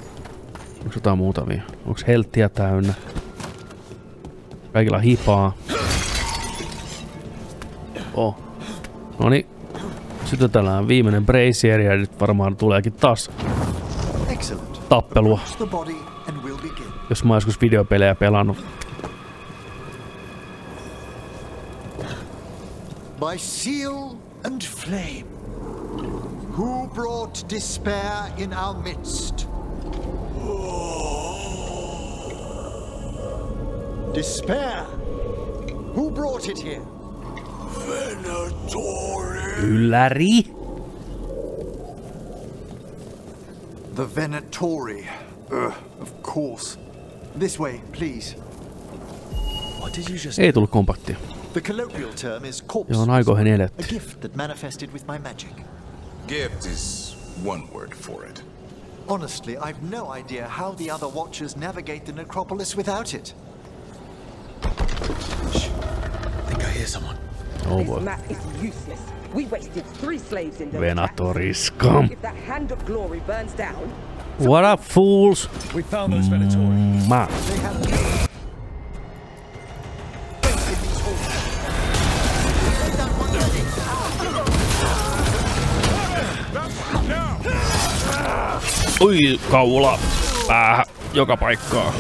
Onks jotain muutamia? Onks helttiä täynnä? Kaikilla hipaa. Oh. Noniin. Sytytellään viimeinen brazieri ja nyt varmaan tuleekin taas tappelua. Jos mä oon joskus videopelejä pelannut. By seal and flame, who brought despair in our midst? Despair? Who brought it here? Venatori. Ylläri. The Venatori. Of course. This way, please. What did you just... Ei tullut kompaktia. The colloquial term is corpse. Joo, on aikoihin A eletty. gift that manifested with my magic. Gift is one word for it. Honestly, I've no idea how the other Watchers navigate the necropolis without it. Shh. I think I hear someone. Oh boy. This map is useless. We wasted 3 slaves in the Venatori scum. If that hand of glory burns down. What up, fools? We found those Venatori. Ma. Oi, kaula. Päähän. Joka paikkaa.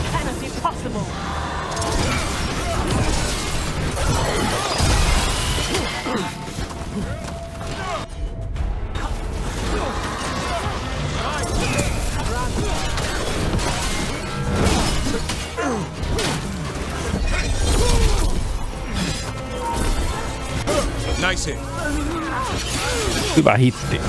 Nice hit. Hyvä hitti.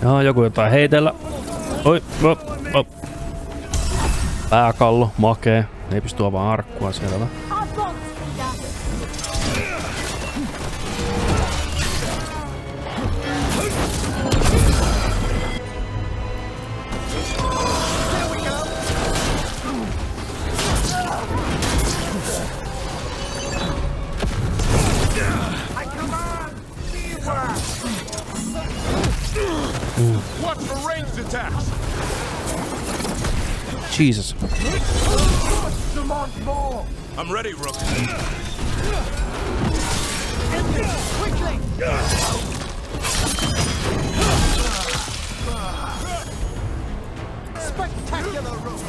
Joo, joku jotain heitellä. Oi, op. Pääkallo, makee. Ei pysty avaamaan arkkua, selvä. Watch for ranged attacks. Jesus. I'm ready, Rook. Quickly! Spectacular Rook!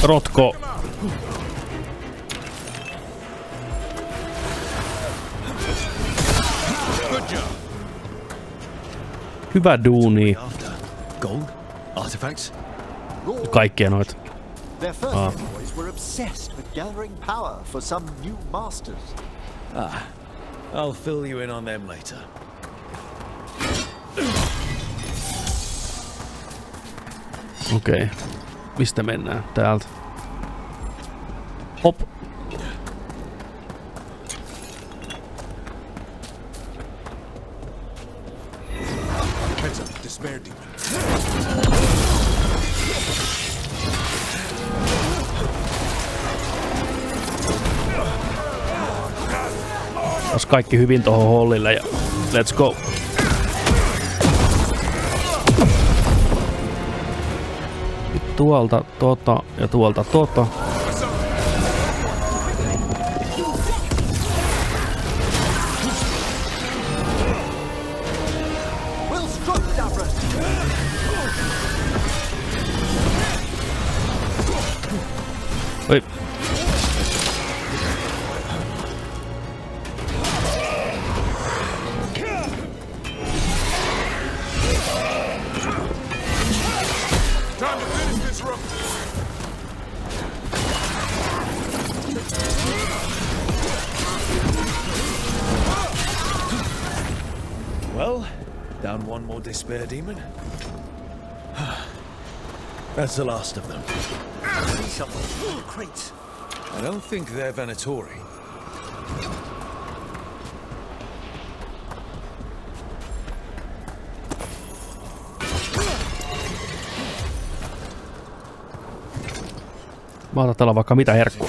Rotko. Hyvä duuni. Gold? Artifacts? Kaikkia noita. Their first envoys were obsessed with gathering power for some new masters. I'll fill you in on them later. Okei. Mistä mennään? Täältä. Hop. Heads up, despair demon. Jos kaikki hyvin tohon hollille ja let's go. Tuolta tota ja tuolta tota. We'll struggle Time to finish this, Rook. Well, down one more despair demon. That's the last of them. These are full crates. I don't think they're Venatori. Mä otan täällä vaikka mitä herkkua.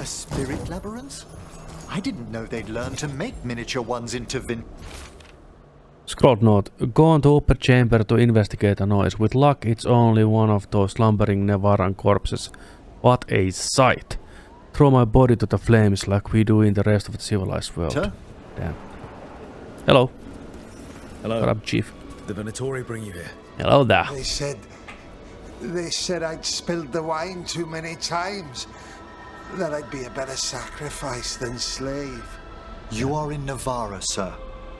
A spirit labyrinth? I didn't know they'd learn to make miniature ones into Scroll note. Go on to upper chamber to investigate a noise. With luck, it's only one of those slumbering Nevaran corpses. What a sight! Throw my body to the flames like we do in the rest of the civilized world. Damn. Hello. Hello. What up, Chief? The Venatori bring you here. Hello there. They said I'd spilled the wine too many times. That I'd be a better sacrifice than slave. You are in Navarra, sir.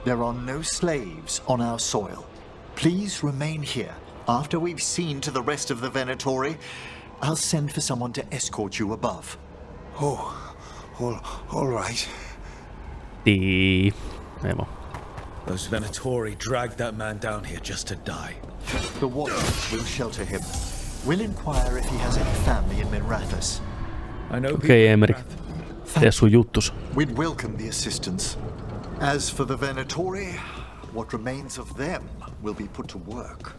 There are no slaves on our soil. Please remain here. After we've seen to the rest of the Venatori, I'll send for someone to escort you above. Oh, all right. Nemo. Those Venatori dragged that man down here just to die. The Watchers will shelter him. We'll inquire if he has any family in Minrathous. I know. Okay, Emmerich. Tee sun juttus. We'd welcome the assistance. As for the Venatori, what remains of them will be put to work.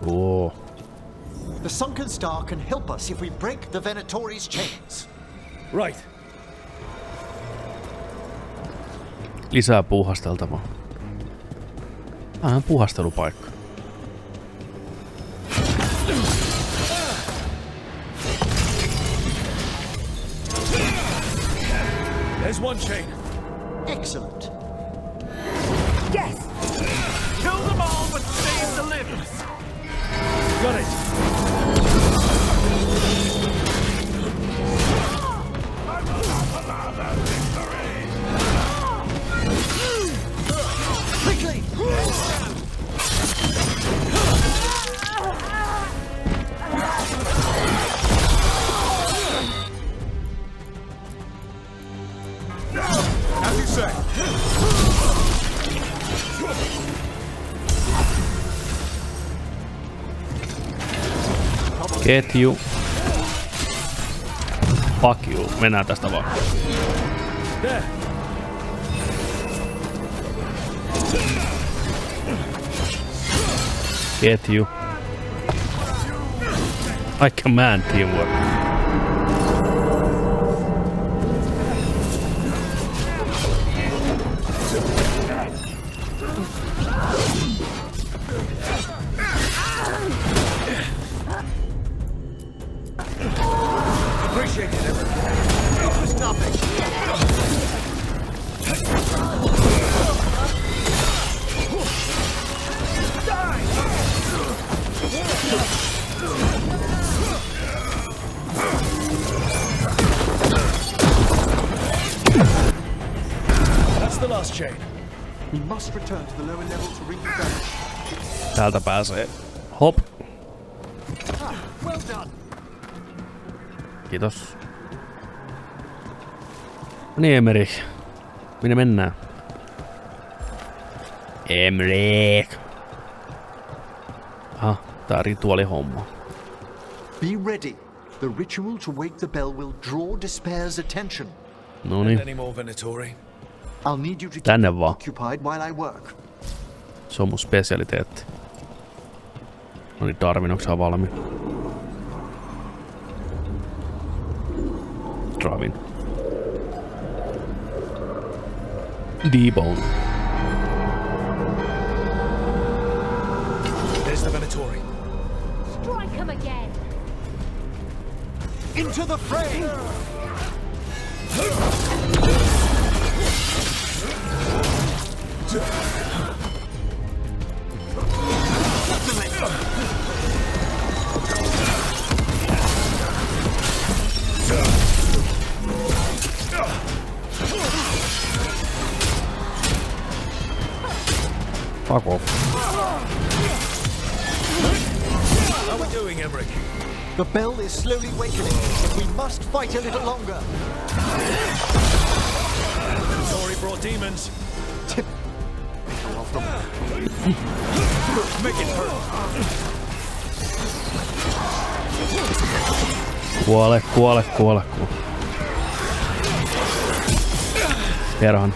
Oh. The sunken star can help us if we break the Venatori's chains. Right. Lisää puuhasteltavaa. Puhastelupaikka. There's one chain. Excellent. Yes! Kill them all, but save the limbs. Got it. Quickly! As you say. Ketju. Fuck you. Mennään tästä vaan. Ketju. I command teamwork. Appreciate it. It was nothing. That's the last chain. We must return to the lower level to ring the bell. Täältä pääsee. Hop. Well done. Kiitos. No niin, Emmerich. Minne mennään? Emmerich. Aha, tää rituaalihomma. Be ready. The ritual to wake the bell will draw despair's attention. No niin. Any more Venatori? I'll need you to Tänne keep vaan. occupied while I work. Se on mun spesialiteetti. No niin, Darwin, onks sä valmi? Darwin. D-Bone. There's the Venatori. Strike him again. Into the fray! Fuck off. How are we doing, Emmerich? The bell is slowly wakening, but we must fight a little longer. Sorry brought demons. Tip. Make it hurt. Kuole. Perhan.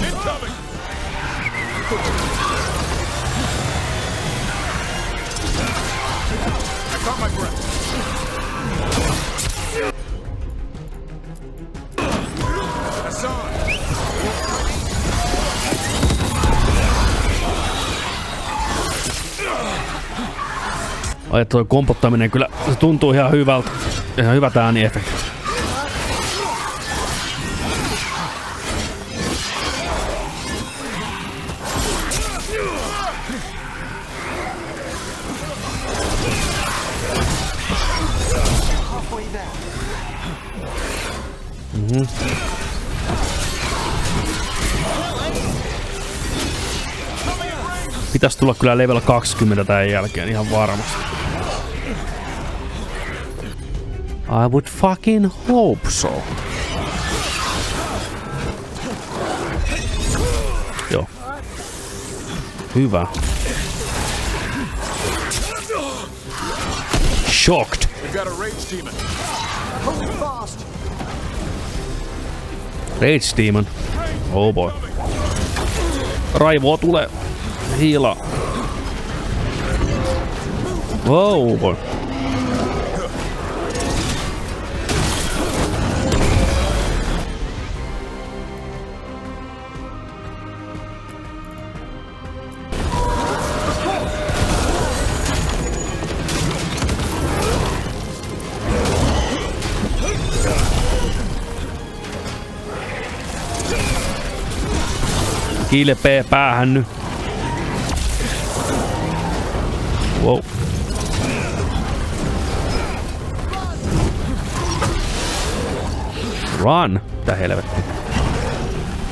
Incoming! I caught my breath. Hassan! Ai toi kompottaminen kyllä, se tuntuu ihan hyvältä. Ihan hyvät ääniefekti. Pitäis tulla kyllä level 20 tämän jälkeen ihan varmasti. I would fucking hope so. Joo. Hyvä. Shocked. Rage demon. Oh boy. Raivoa tulee. Hiila. Oh boy. Kilpee päähän nyt. Wow. Run! Mitä helvettiä.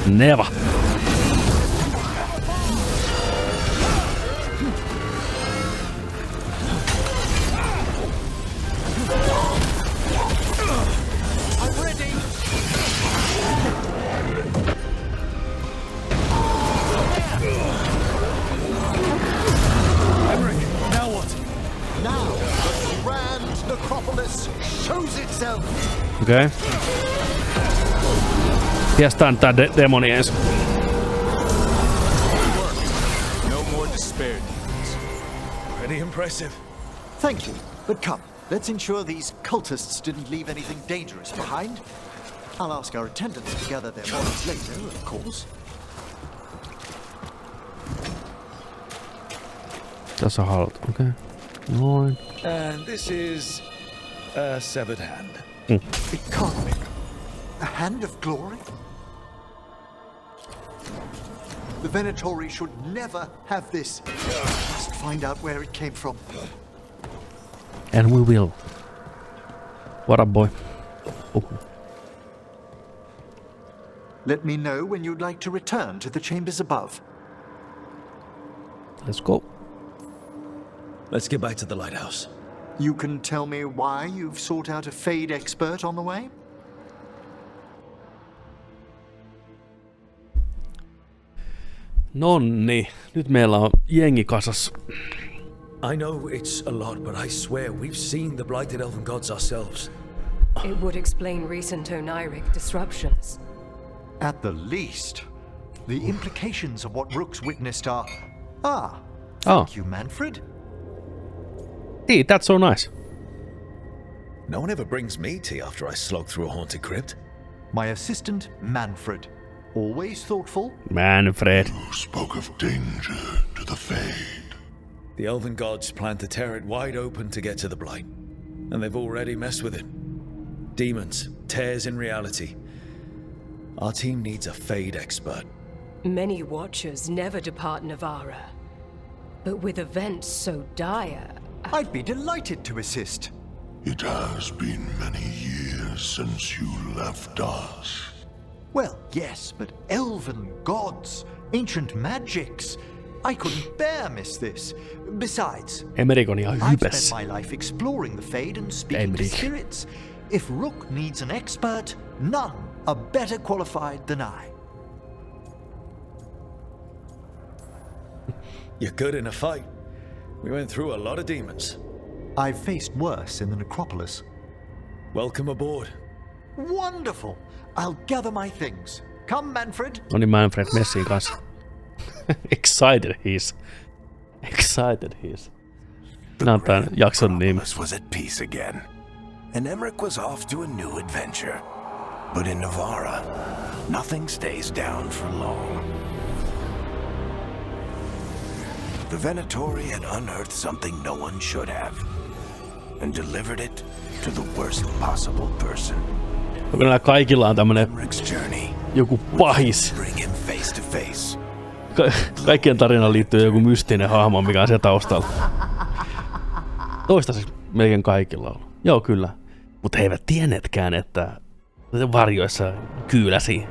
Neva. Okei. Okay. Piestään tää demoni ensin. No more despair. Pretty impressive. Thank you, but come, let's ensure these cultists didn't leave anything dangerous behind. I'll ask our attendants to gather their bodies later, of course. Tässä on halut, okei. Okay. Noin. And this is a severed hand. It can't be. A hand of glory? The Venatori should never have this. Must find out where it came from. And we will. What up, boy? Oh. Let me know when you'd like to return to the chambers above. Let's go. Let's get back to the lighthouse. You can tell me why you've sought out a Fade expert on the way? Nonni, nyt meillä on jengi kasassa. I know it's a lot, but I swear we've seen the blighted elven gods ourselves. It would explain recent Oniric disruptions. At the least, the implications of what Rook's witnessed are... Thank you, Manfred. Hey, that's so nice. No one ever brings me tea after I slog through a haunted crypt. My assistant, Manfred. Always thoughtful. Manfred. You spoke of danger to the Fade. The elven gods plan to tear it wide open to get to the blight. And they've already messed with it. Demons, tears in reality. Our team needs a Fade expert. Many watchers never depart Navara. But with events so dire... I'd be delighted to assist. It has been many years since you left us. Well, yes, but elven gods, ancient magics. I couldn't bear miss this. Besides, Emmerich on ihan I've hypessä. spent my life exploring the Fade and speaking to spirits. If Rook needs an expert, none are better qualified than I. You're good in a fight. We went through a lot of demons. I've faced worse in the necropolis. Welcome aboard. Wonderful! I'll gather my things. Come, Manfred. No niin, Manfred Messin kanssa. Excited he is. Nämä on tämän jakson nimi. Was at peace again, and Emmerich was off to a new adventure. But in Navarra, nothing stays down for long. The Venatori had unearthed something no one should have, and delivered it to the worst possible person. Onko näillä kaikilla on tämmönen joku pahis? Kaikkien tarinaan liittyy joku mystinen hahmo, mikä on siellä taustalla. Toistaiseksi melkein kaikilla on. Joo, kyllä. Mutta he eivät tienneetkään, että varjoissa kyyläsi.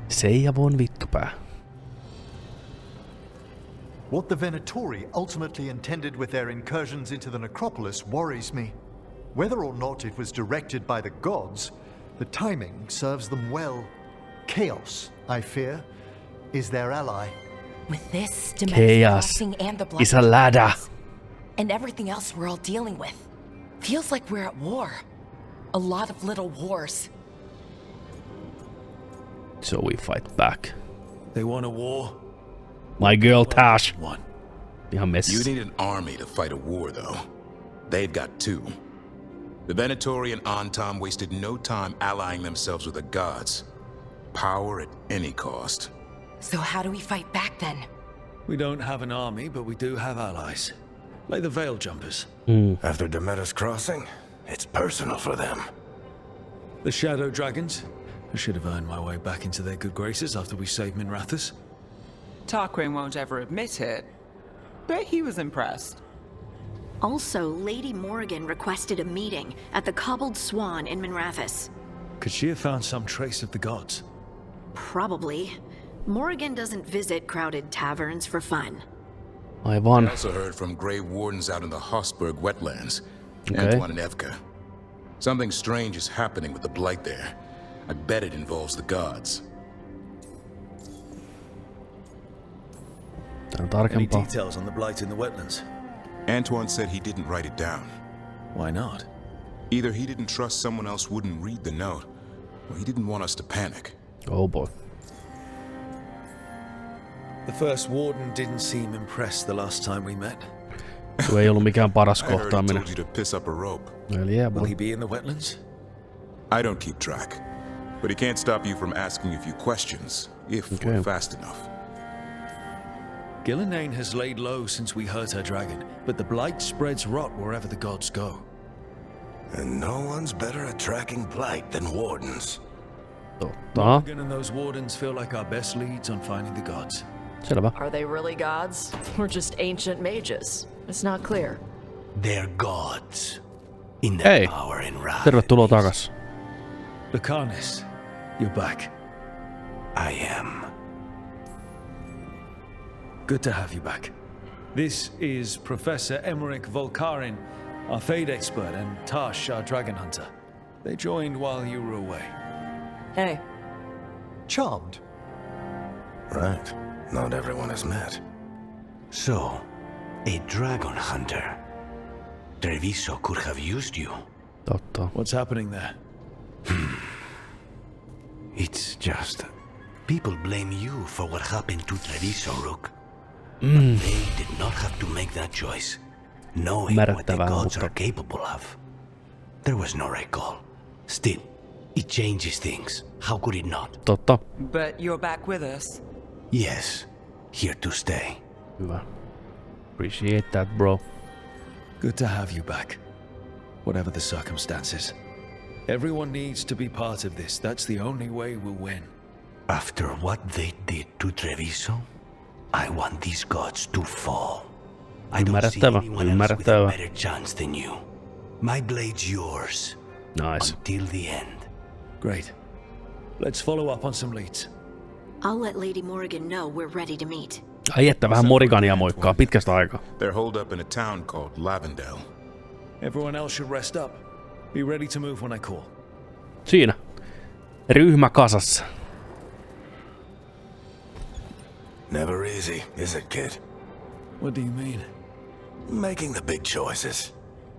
Seija von vittupää. What the Venatori ultimately intended with their incursions into the necropolis worries me. Whether or not it was directed by the gods, the timing serves them well. Chaos, I fear, is their ally. With this Chaos and the blood is a ladder. and everything else we're all dealing with, feels like we're at war. A lot of little wars. So we fight back. They want a war. My girl Tash. Ihan You messissä. need an army to fight a war, though. They've got two. The Venatori and Antam wasted no time allying themselves with the gods. Power at any cost. So how do we fight back then? We don't have an army, but we do have allies. Like the Veil Jumpers. After Demeter's crossing, it's personal for them. The Shadow Dragons. I should have earned my way back into their good graces after we saved Minrathous. Tarquin won't ever admit it, but he was impressed. Also, Lady Morrigan requested a meeting at the Cobbled Swan in Minrathous. Could she have found some trace of the gods? Probably. Morrigan doesn't visit crowded taverns for fun. Aivan. I also heard from Grey Wardens out in the Hossberg wetlands. Okay. Antoine and Evka. Something strange is happening with the Blight there. I bet it involves the gods. Any details on the blight in the wetlands? Antoine said he didn't write it down. Why not? Either he didn't trust someone else wouldn't read the note, or he didn't want us to panic. Oh boy. The first warden didn't seem impressed the last time we met. Tuo ei ollut mikään paras I heard he kohtaaminen. told you to piss up a rope. Well, yeah, Will boy. he be in the wetlands? I don't keep track, but he can't stop you from asking a few questions, if we're fast enough. Gillenane has laid low since we hurt her dragon, but the blight spreads rot wherever the gods go. And no one's better at tracking blight than wardens. Morgan and those wardens feel like our best leads on finding the gods. Selvä. Are they really gods? Or just ancient mages? It's not clear. They're gods. In their power and wrath. Tervetuloa takas. Lucanus, you're back. I am. Good to have you back. This is Professor Emmerich Volkarin, our Fade expert, and Tash, our dragon hunter. They joined while you were away. Hey. Charmed. Right. Not everyone has met. So, a dragon hunter. Treviso could have used you. Totta. What's happening there? It's just... people blame you for what happened to Treviso, Rook. Mm. But they did not have to make that choice, knowing what the gods are capable of. There was no recall. Still, it changes things. How could it not? Totta. But you're back with us. Yes, here to stay. Hyvä. Appreciate that, bro. Good to have you back. Whatever the circumstances. Everyone needs to be part of this. That's the only way we'll win. After what they did to Treviso, I want these gods to fall. I don't see anyone else with a better chance than you. My blade's yours. Nice. Until the end. Great. Let's follow up on some leads. I'll let Lady Morrigan know we're ready to meet. Ai että vähän Morrigania moikkaa pitkästä aikaa. They're holed up in a town called Lavendale. Everyone else should rest up. Be ready to move when I call. Siinä. Ryhmä kasassa. Never easy, is it, kid? What do you mean? Making the big choices,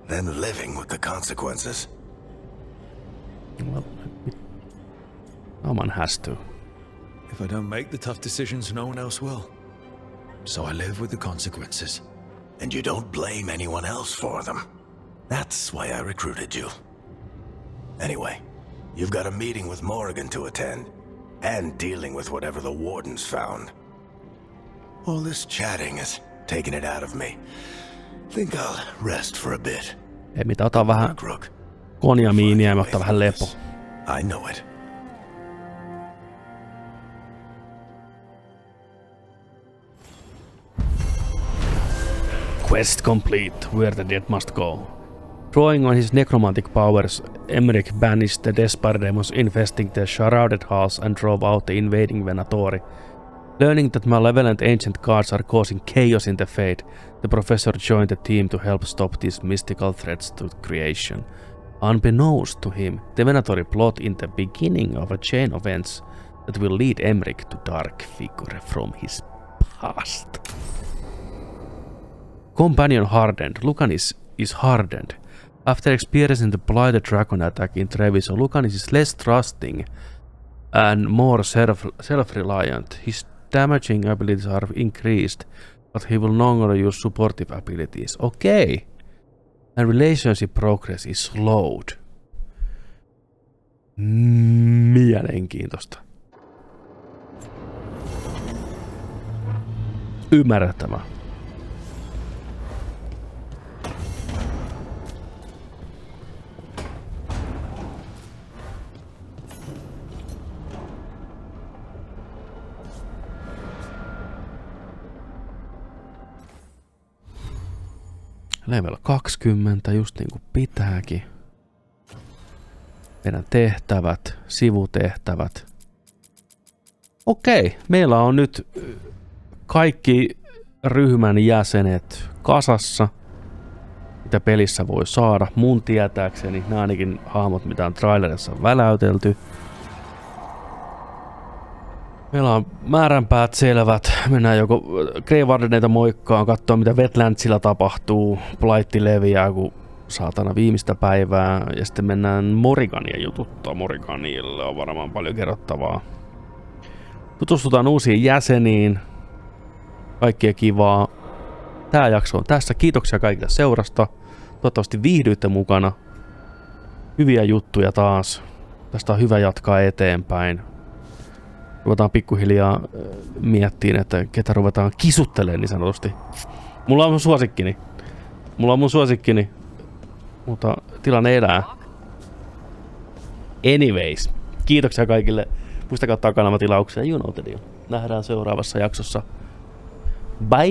then living with the consequences. Well, someone has to. If I don't make the tough decisions, no one else will. So I live with the consequences. And you don't blame anyone else for them. That's why I recruited you. Anyway, you've got a meeting with Morrigan to attend, and dealing with whatever the wardens found. All this chatting is taking it out of me. Think I'll rest for a bit. Ei mitään, ota vähän konjamiiniä ja ottaa vähän lepo. I know it. Quest complete. Where the dead must go. Drawing on his necromantic powers, Emmerich banished the desperate demons infesting the shrouded halls and drove out the invading Venatori. Learning that malevolent ancient gods are causing chaos in the Fade, the professor joined the team to help stop these mystical threats to creation. Unbeknownst to him, the Venatori plot in the beginning of a chain of events that will lead Emmerich to dark figure from his past. Companion hardened. Lucanis is hardened. After experiencing the blighted dragon attack in Treviso, Lucanis is less trusting and more self-reliant. His damaging abilities are increased, but he will no longer use supportive abilities. Okay. And relationship progress is slowed. Mielenkiintoista. Ymmärrettävää. Level 20, just niin kuin pitääkin. Meidän tehtävät, sivutehtävät. Okei, meillä on nyt kaikki ryhmän jäsenet kasassa, mitä pelissä voi saada. Mun tietääkseni nämä ainakin hahmot, mitä on trailerissa väläytelty. Meillä on määränpäät selvät. Mennään joko Greywardeneita moikkaan, katsoa mitä Wetlandsilla tapahtuu. Blightti leviää kuin saatana viimeistä päivää. Ja sitten mennään Morrigania jututtaa. Morriganille on varmaan paljon kerrottavaa. Tutustutaan uusiin jäseniin. Kaikkea kivaa. Tää jakso on tässä. Kiitoksia kaikille seurasta. Toivottavasti viihdyitte mukana. Hyviä juttuja taas. Tästä on hyvä jatkaa eteenpäin. Ruvetaan pikkuhiljaa miettiin, että ketä ruvetaan kisuttelemaan niin sanotusti. Mulla on mun suosikkini. Mutta tilanne elää. Anyways. Kiitoksia kaikille. Muistakaa ottaa kanavatilauksia. You know the deal. Nähdään seuraavassa jaksossa. Bye!